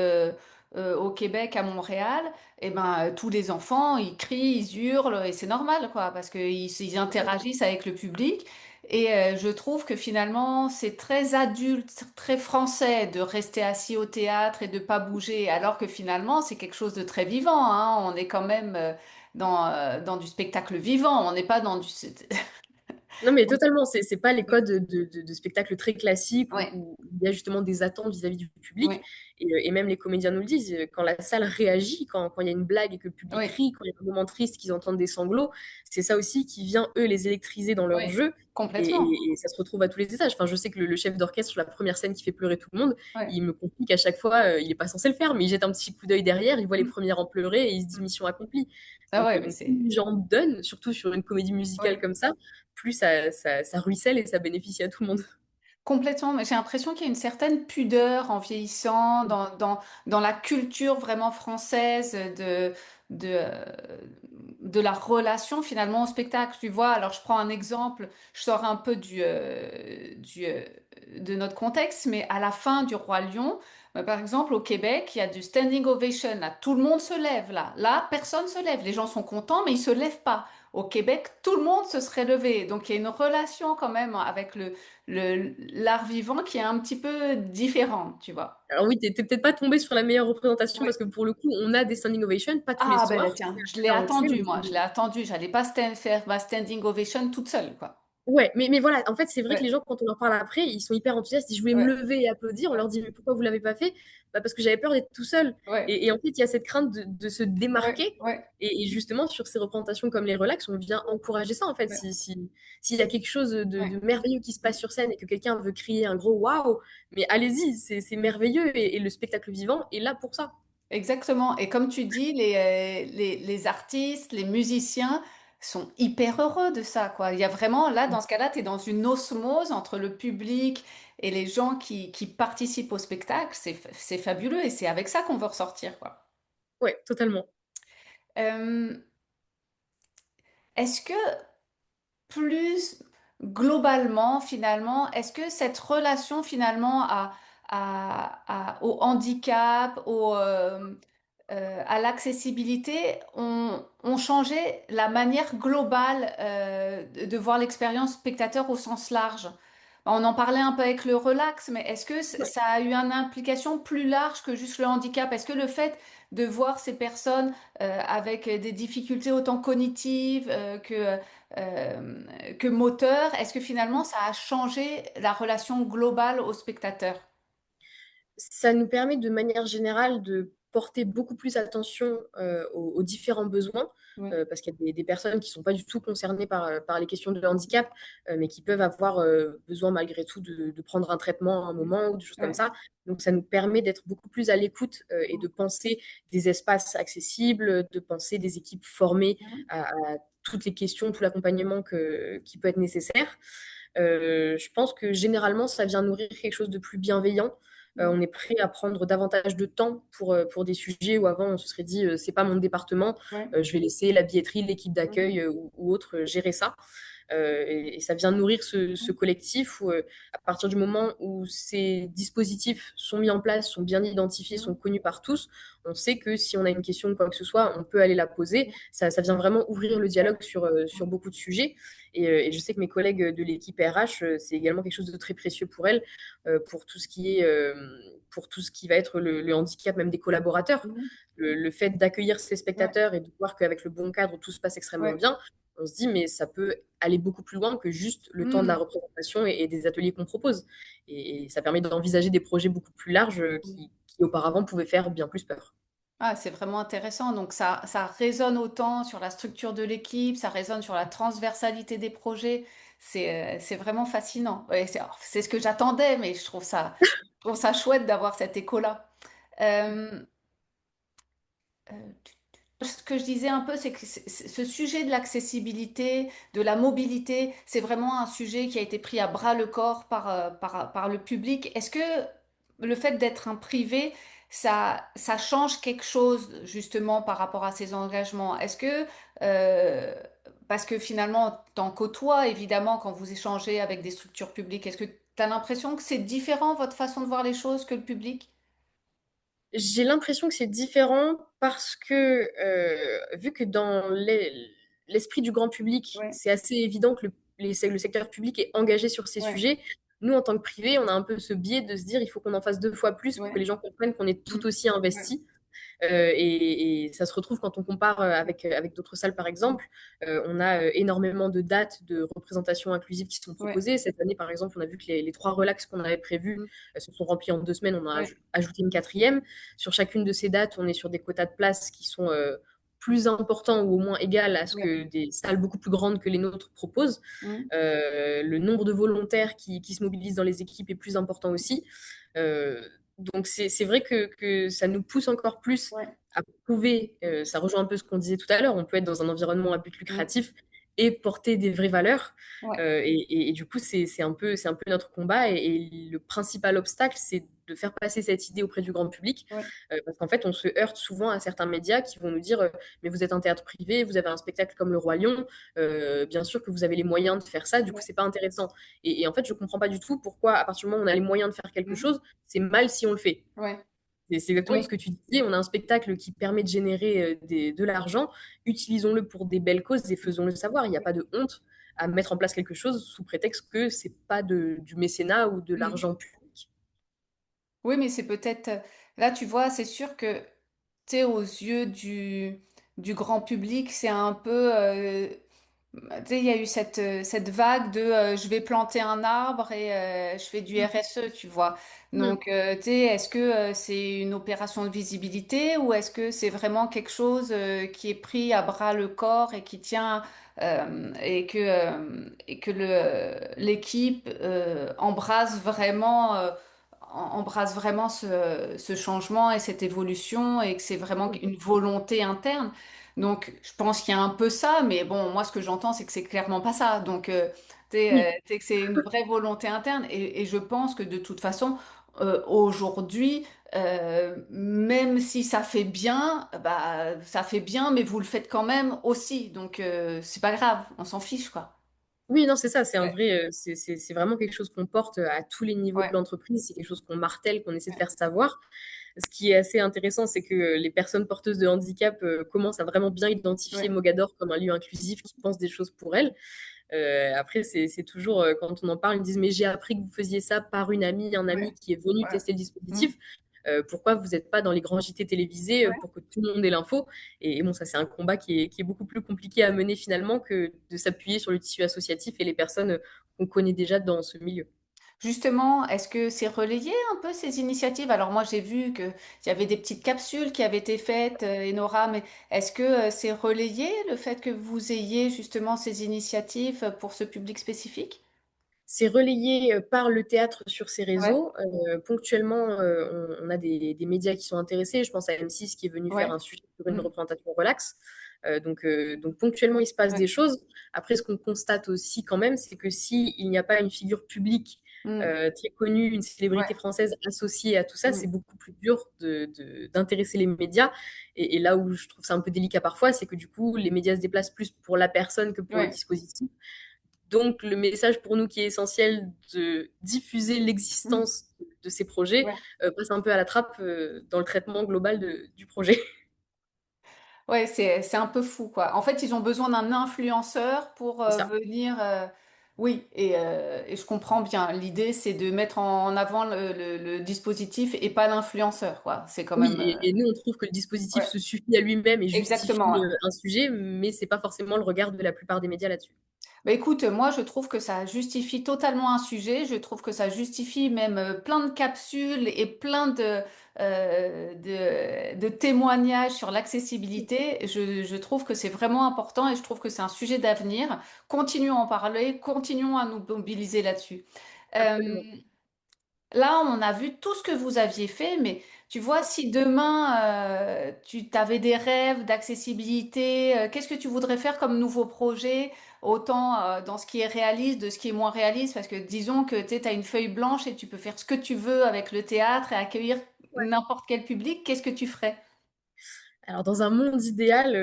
au Québec, à Montréal, et ben tous les enfants ils crient, ils hurlent et c'est normal quoi, parce qu'ils interagissent avec le public. Et je trouve que finalement c'est très adulte, très français de rester assis au théâtre et de pas bouger, alors que finalement c'est quelque chose de très vivant, hein. On est quand même dans du spectacle vivant. On n'est pas dans du... Non, mais totalement, c'est pas les codes de spectacles très classiques Ouais, où il y a justement des attentes vis-à-vis du public. ouais, Et même les comédiens nous le disent, quand la salle réagit, quand il y a une blague et que le public ouais, rit, quand il y a un moment triste, qu'ils entendent des sanglots, c'est ça aussi qui vient, eux, les électriser dans leur ouais, jeu. complètement. Et ça se retrouve à tous les étages. Enfin, je sais que le chef d'orchestre, sur la première scène qui fait pleurer tout le monde, Ouais. il me confie qu'à chaque fois, il n'est pas censé le faire, mais il jette un petit coup d'œil derrière, il voit les Mm, premières en pleurer et il se dit mm. mission accomplie. Ah Donc, ouais, mais plus c'est... les gens donnent, surtout sur une comédie musicale Ouais. comme ça, plus ça ruisselle et ça bénéficie à tout le monde. Complètement, mais j'ai l'impression qu'il y a une certaine pudeur en vieillissant dans la culture vraiment française de, euh, de la relation finalement au spectacle. Tu vois, alors je prends un exemple, je sors un peu de notre contexte, mais à la fin du Roi Lion, par exemple au Québec, il y a du standing ovation, là, tout le monde se lève là. Là, personne se lève, les gens sont contents, mais ils se lèvent pas. au Québec, tout le monde se serait levé. Donc il y a une relation quand même avec l'art vivant qui est un petit peu différente, tu vois. Alors oui, t'es peut-être pas tombé sur la meilleure représentation Ouais. parce que pour le coup, on a des standing ovations, pas tous les Ah ben soirs, tiens, je l'ai ça on le sait, attendu, moi, je l'ai attendu. J'allais pas faire ma standing ovation toute seule, quoi. ouais, mais voilà, en fait, c'est vrai que les Ouais, gens, quand on leur parle après, ils sont hyper enthousiastes. Ils disent, je voulais me ouais, lever et applaudir. On ouais, leur dit, mais pourquoi vous l'avez pas fait? Bah, parce que j'avais peur d'être tout seul. ouais, Et en fait, il y a cette crainte de se ouais, démarquer. ouais, Et justement, sur ces représentations comme les relax, on vient encourager ça, en fait. ouais, S'il y a quelque chose ouais. de merveilleux qui se passe sur scène et que quelqu'un veut crier un gros waouh, mais allez-y, c'est merveilleux. Et le spectacle vivant est là pour ça. Exactement. Et comme tu dis, les artistes, les musiciens sont hyper heureux de ça, quoi. Il y a vraiment, là, dans ce cas-là, tu es dans une osmose entre le public et les gens qui participent au spectacle. C'est fabuleux et c'est avec ça qu'on veut ressortir, quoi. Ouais, totalement. Euh, est-ce que plus globalement, finalement, est-ce que cette relation finalement au handicap, à l'accessibilité ont changé la manière globale de voir l'expérience spectateur au sens large? On en parlait un peu avec le relax, mais est-ce que Ouais. ça a eu une implication plus large que juste le handicap? Est-ce que le fait de voir ces personnes avec des difficultés autant cognitives que moteur, est-ce que finalement ça a changé la relation globale au spectateur? Ça nous permet de manière générale de porter beaucoup plus attention aux différents besoins, Oui, parce qu'il y a des personnes qui ne sont pas du tout concernées par les questions de handicap, mais qui peuvent avoir besoin malgré tout de prendre un traitement à un moment ou des choses comme ouais. ça. Donc ça nous permet d'être beaucoup plus à l'écoute et de penser des espaces accessibles, de penser des équipes formées à toutes les questions, tout l'accompagnement qui peut être nécessaire. Je pense que généralement, ça vient nourrir quelque chose de plus bienveillant. On est prêt à prendre davantage de temps pour des sujets où avant on se serait dit c'est pas mon département, Ouais. je vais laisser la billetterie, l'équipe Mhm. d'accueil ou autre gérer ça. Et ça vient nourrir ce collectif où, à partir du moment où ces dispositifs sont mis en place, sont bien identifiés, sont Mhm. connus par tous, on sait que si on a une question ou quoi que ce soit, on peut aller la poser. Ça vient vraiment ouvrir le Ouais. dialogue sur beaucoup de sujets. Et je sais que mes collègues de l'équipe RH, c'est également quelque chose de très précieux pour elles, pour tout ce qui va être le handicap même des collaborateurs. Mhm. Le fait d'accueillir ces Ouais. spectateurs et de voir qu'avec le bon cadre, tout se passe extrêmement Ouais. bien, on se dit, mais ça peut aller beaucoup plus loin que juste le temps de la Mhm. représentation et des ateliers qu'on propose. Et ça permet d'envisager des projets beaucoup plus larges qui auparavant pouvaient faire bien plus peur. Ah, c'est vraiment intéressant. Donc ça résonne autant sur la structure de l'équipe, ça résonne sur la transversalité des projets. C'est vraiment fascinant. Ouais, c'est ce que j'attendais, mais je trouve ça chouette d'avoir cet écho-là. Euh, euh, Ce que je disais un peu, c'est que ce sujet de l'accessibilité, de la mobilité, c'est vraiment un sujet qui a été pris à bras le corps par le public. Est-ce que le fait d'être un privé, ça change quelque chose justement par rapport à ces engagements? Euh, parce que finalement, t'en côtoies évidemment quand vous échangez avec des structures publiques, est-ce que tu as l'impression que c'est différent votre façon de voir les choses que le public? J'ai l'impression que c'est différent parce que, vu que dans l'esprit du grand public, Ouais, c'est assez évident que le secteur public est engagé sur ces ouais, sujets, nous, en tant que privé, on a un peu ce biais de se dire il faut qu'on en fasse deux fois plus pour que ouais, les gens comprennent qu'on est mm, tout aussi ouais, investi. Et ça se retrouve quand on compare avec d'autres salles, par exemple. On a énormément de dates de représentation inclusive qui sont ouais, proposées. Cette année, par exemple, on a vu que les trois relax qu'on avait prévus mm, se sont remplis en 2 semaines. On a ouais, ajouté une quatrième. Sur chacune de ces dates, on est sur des quotas de places qui sont plus importants ou au moins égal à ce ouais, que des salles beaucoup plus grandes que les nôtres proposent. mm, Le nombre de volontaires qui se mobilisent dans les équipes est plus important aussi. Euh, donc c'est vrai que ça nous pousse encore plus ouais, à prouver, ça rejoint un peu ce qu'on disait tout à l'heure, on peut être dans un environnement à but mm, lucratif et porter des vraies valeurs. ouais. Et du coup, c'est un peu notre combat. Et le principal obstacle, c'est de faire passer cette idée auprès du grand public. Ouais, Parce qu'en fait, on se heurte souvent à certains médias qui vont nous dire mais vous êtes un théâtre privé, vous avez un spectacle comme le Roi Lion, bien sûr que vous avez les moyens de faire ça, du coup, ouais, c'est pas intéressant. Et en fait, je comprends pas du tout pourquoi, à partir du moment où on a les moyens de faire quelque mhm, chose, c'est mal si on le fait. ouais. C'est exactement ce Oui. que tu disais. On a un spectacle qui permet de générer de l'argent. Utilisons-le pour des belles causes et faisons-le savoir. Il n'y a pas de honte à mettre en place quelque chose sous prétexte que c'est pas du mécénat ou de Mm. l'argent public. Oui, mais c'est peut-être... Là, tu vois, c'est sûr que, tu sais, aux yeux du grand public, c'est un peu... tu sais, il y a eu cette vague de je vais planter un arbre et je fais du RSE, tu vois. Mm. Donc, tu sais, est-ce que c'est une opération de visibilité ou est-ce que c'est vraiment quelque chose qui est pris à bras le corps et qui tient et que l'équipe embrasse vraiment ce changement et cette évolution et que c'est vraiment une volonté interne. Donc, je pense qu'il y a un peu ça, mais bon, moi, ce que j'entends, c'est que c'est clairement pas ça. Donc, Oui. que c'est une vraie volonté interne. Et je pense que de toute façon, aujourd'hui, même si ça fait bien, bah, ça fait bien, mais vous le faites quand même aussi. Donc, c'est pas grave, on s'en fiche, quoi. Oui, non, c'est ça, c'est un Ouais, vrai, c'est vraiment quelque chose qu'on porte à tous les niveaux de ouais, l'entreprise, c'est quelque chose qu'on martèle, qu'on essaie de ouais, faire savoir. Ce qui est assez intéressant, c'est que les personnes porteuses de handicap commencent à vraiment bien identifier ouais, Mogador comme un lieu inclusif qui pense des choses pour elles. Après, c'est toujours, quand on en parle, ils disent, mais j'ai appris que vous faisiez ça par une amie, un ami ouais, qui est venu ouais. tester le Mm. dispositif. Pourquoi vous n'êtes pas dans les grands JT télévisés Ouais. pour que tout le monde ait l'info? Et bon, ça, c'est un combat qui est beaucoup plus compliqué à mener finalement que de s'appuyer sur le tissu associatif et les personnes qu'on connaît déjà dans ce milieu. Justement, est-ce que c'est relayé un peu ces initiatives? Alors moi j'ai vu qu'il y avait des petites capsules qui avaient été faites, Enora, mais est-ce que c'est relayé le fait que vous ayez justement ces initiatives pour ce public spécifique? C'est relayé par le théâtre sur ses Ouais, réseaux. Ponctuellement, on a des médias qui sont intéressés. Je pense à M6 qui est venu faire ouais, un sujet sur une mm, représentation relax. Donc ponctuellement, il se passe ouais, des choses. Après, ce qu'on constate aussi quand même, c'est que s'il n'y a pas une figure publique mm, très connue, une ouais, célébrité française associée à tout ça, c'est mm, beaucoup plus dur d'intéresser les médias. Et là où je trouve ça un peu délicat parfois, c'est que du coup, les médias se déplacent plus pour la personne que pour le ouais, dispositif. Donc, le message pour nous qui est essentiel de diffuser mm, l'existence de ces projets ouais. passe un peu à la trappe dans le traitement global du projet. Ouais, c'est un peu fou, quoi. En fait, ils ont besoin d'un influenceur pour C'est ça. venir. Oui, et je comprends bien. L'idée, c'est de mettre en avant le dispositif et pas l'influenceur, quoi. C'est quand Oui, même. et nous, on trouve que le dispositif Ouais, se suffit à lui-même et justifie exactement. Ouais. un sujet, mais c'est pas forcément le regard de la plupart des médias là-dessus. Bah, écoute, moi je trouve que ça justifie totalement un sujet, je trouve que ça justifie même plein de capsules et plein de témoignages sur l'accessibilité. Je trouve que c'est vraiment important et je trouve que c'est un sujet d'avenir. Continuons à en parler, continuons à nous mobiliser là-dessus. Euh, Absolument. Là, on a vu tout ce que vous aviez fait, mais tu vois, si demain tu avais des rêves d'accessibilité, qu'est-ce que tu voudrais faire comme nouveau projet, autant dans ce qui est réaliste, de ce qui est moins réaliste, parce que disons que tu as une feuille blanche et tu peux faire ce que tu veux avec le théâtre et accueillir n'importe quel public, qu'est-ce que tu ferais? Alors, dans un monde idéal,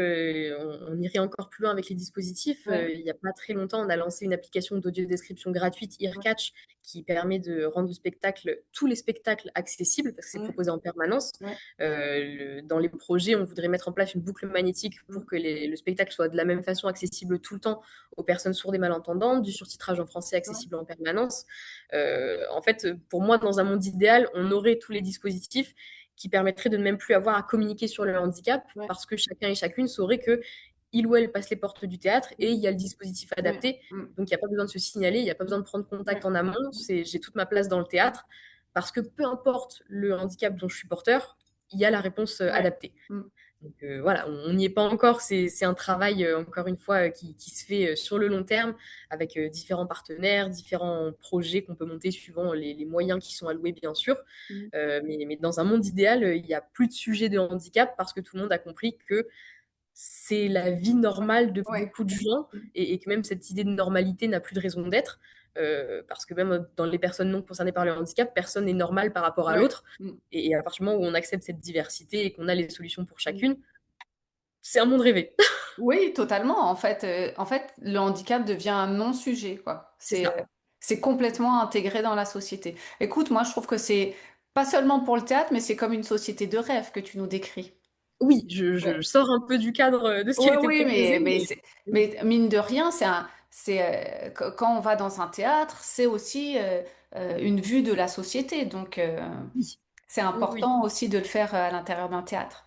on irait encore plus loin avec les dispositifs. Ouais, Il n'y a pas très longtemps, on a lancé une application d'audio-description gratuite, ouais, Earcatch, qui permet de rendre tous les spectacles accessibles, parce que c'est ouais, proposé en permanence. ouais, Dans les projets, on voudrait mettre en place une boucle magnétique mm, pour que le spectacle soit de la même façon accessible tout le temps aux personnes sourdes et malentendantes, du surtitrage en français ouais, accessible en permanence. En fait, pour moi, dans un monde idéal, on aurait tous les dispositifs qui permettrait de ne même plus avoir à communiquer sur le handicap ouais, parce que chacun et chacune saurait que il ou elle passe les portes du théâtre et il y a le dispositif ouais, adapté. mm, Donc, il n'y a pas besoin de se signaler, il n'y a pas besoin de prendre contact ouais, en amont. J'ai toute ma place dans le théâtre parce que peu importe le handicap dont je suis porteur, il y a la réponse ouais, adaptée. mm, Donc voilà, on n'y est pas encore. C'est un travail, encore une fois, qui se fait sur le long terme avec différents partenaires, différents projets qu'on peut monter suivant les moyens qui sont alloués, bien sûr. mm, Mais dans un monde idéal, il n'y a plus de sujet de handicap parce que tout le monde a compris que c'est la vie normale de ouais, beaucoup de gens mm, et que même cette idée de normalité n'a plus de raison d'être. Parce que même dans les personnes non concernées par le handicap, personne n'est normal par rapport à ouais, l'autre. mm, Et à partir du moment où on accepte cette diversité et qu'on a les solutions pour mm. chacune, c'est un monde rêvé. Oui, totalement. En fait, le handicap devient un non-sujet, quoi. C'est ça. C'est complètement intégré dans la société. Écoute, moi, je trouve que c'est Pas seulement pour le théâtre, mais c'est comme une société de rêve que tu nous décris. Oui, je Ouais. sors un peu du cadre de ce qui a Oui, été oui, proposé, mais mais mine de rien, quand on va dans un théâtre, c'est aussi une vue de la société. Donc, oui, c'est oui, oui. important aussi de le faire à l'intérieur d'un théâtre.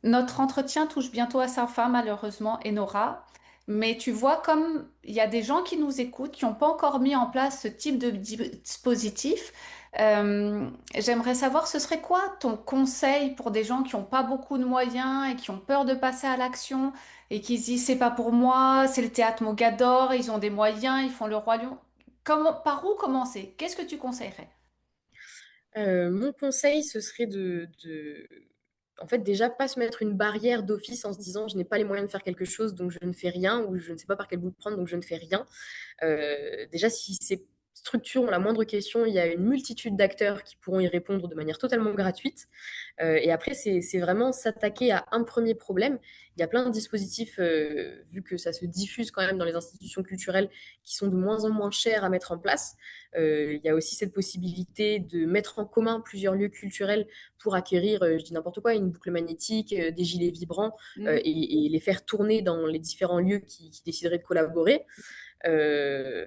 Notre entretien touche bientôt à sa fin, malheureusement, Enora. Mais tu vois, comme il y a des gens qui nous écoutent, qui n'ont pas encore mis en place ce type de dispositif, j'aimerais savoir, ce serait quoi ton conseil pour des gens qui n'ont pas beaucoup de moyens et qui ont peur de passer à l'action et qui se disent, c'est pas pour moi, c'est le théâtre Mogador, ils ont des moyens, ils font le Roi Lion. Par où commencer? Qu'est-ce que tu conseillerais? Mon conseil, ce serait en fait, déjà, pas se mettre une barrière d'office en se disant je n'ai pas les moyens de faire quelque chose, donc je ne fais rien, ou je ne sais pas par quel bout de prendre, donc je ne fais rien. Déjà, si ces structures ont la moindre question, il y a une multitude d'acteurs qui pourront y répondre de manière totalement gratuite. Et après, c'est vraiment s'attaquer à un premier problème. Il y a plein de dispositifs, vu que ça se diffuse quand même dans les institutions culturelles, qui sont de moins en moins chers à mettre en place. Il y a aussi cette possibilité de mettre en commun plusieurs lieux culturels pour acquérir, je dis n'importe quoi, une boucle magnétique, des gilets vibrants, et les faire tourner dans les différents lieux qui décideraient de collaborer.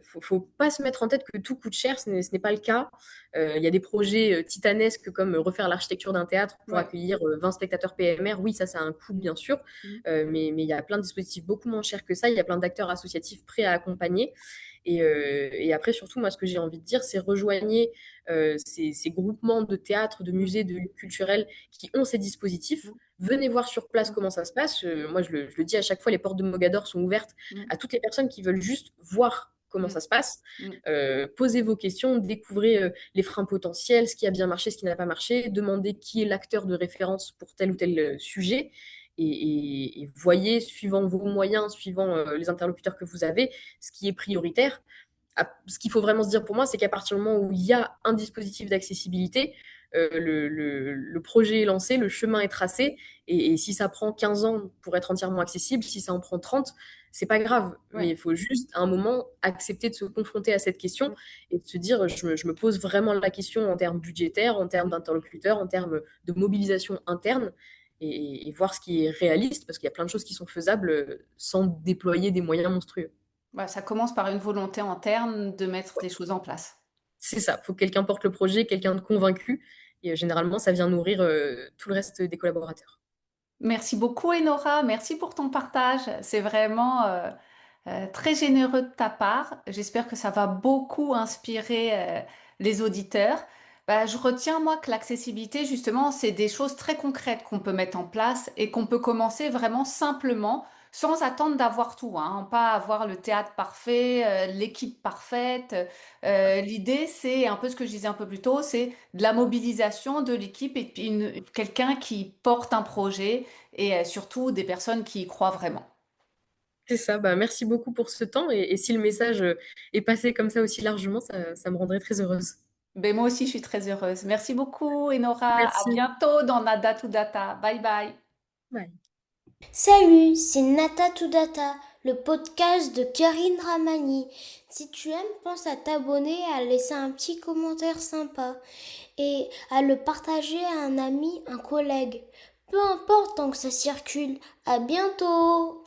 Faut pas se mettre en tête que tout coûte cher, ce n'est pas le cas. Il y a des projets titanesques comme refaire l'architecture d'un théâtre pour Ouais. accueillir 20 spectateurs PMR. Oui, ça a un coût, bien sûr, mais il y a plein de dispositifs beaucoup moins chers que ça. Il y a plein d'acteurs associatifs prêts à accompagner. Et après, surtout, moi, ce que j'ai envie de dire, c'est rejoignez ces groupements de théâtres, de musées, de lieux culturels qui ont ces dispositifs. Venez voir sur place comment ça se passe. Moi, je le dis à chaque fois, les portes de Mogador sont ouvertes à toutes les personnes qui veulent juste voir comment ça se passe. Posez vos questions, découvrez les freins potentiels, ce qui a bien marché, ce qui n'a pas marché, demandez qui est l'acteur de référence pour tel ou tel sujet. Et voyez, suivant vos moyens, suivant les interlocuteurs que vous avez, ce qui est prioritaire. Ce qu'il faut vraiment se dire pour moi, c'est qu'à partir du moment où il y a un dispositif d'accessibilité, le projet est lancé, le chemin est tracé, et si ça prend 15 ans pour être entièrement accessible, si ça en prend 30, c'est pas grave. Mais Ouais. il faut juste, à un moment, accepter de se confronter à cette question et de se dire, je me pose vraiment la question en termes budgétaires, en termes d'interlocuteurs, en termes de mobilisation interne, et voir ce qui est réaliste, parce qu'il y a plein de choses qui sont faisables sans déployer des moyens monstrueux. Bah, ça commence par une volonté interne de mettre des choses en place. C'est ça, il faut que quelqu'un porte le projet, quelqu'un de convaincu. Et généralement, ça vient nourrir tout le reste des collaborateurs. Merci beaucoup, Enora. Merci pour ton partage. C'est vraiment très généreux de ta part. J'espère que ça va beaucoup inspirer les auditeurs. Bah, je retiens, moi, que l'accessibilité, justement, c'est des choses très concrètes qu'on peut mettre en place et qu'on peut commencer vraiment simplement, sans attendre d'avoir tout, hein. Pas avoir le théâtre parfait, l'équipe parfaite. L'idée, c'est un peu ce que je disais un peu plus tôt, c'est de la mobilisation de l'équipe et puis quelqu'un qui porte un projet et surtout des personnes qui y croient vraiment. C'est ça, bah, merci beaucoup pour ce temps. Et si le message est passé comme ça aussi largement, ça me rendrait très heureuse. Ben, moi aussi, je suis très heureuse. Merci beaucoup, Enora. À Merci. bientôt dans Nada to Data. Bye bye. Bye. Salut, c'est Nata to Data, le podcast de Karine Ramani. Si tu aimes, pense à t'abonner, à laisser un petit commentaire sympa et à le partager à un ami, un collègue. Peu importe tant que ça circule. À bientôt!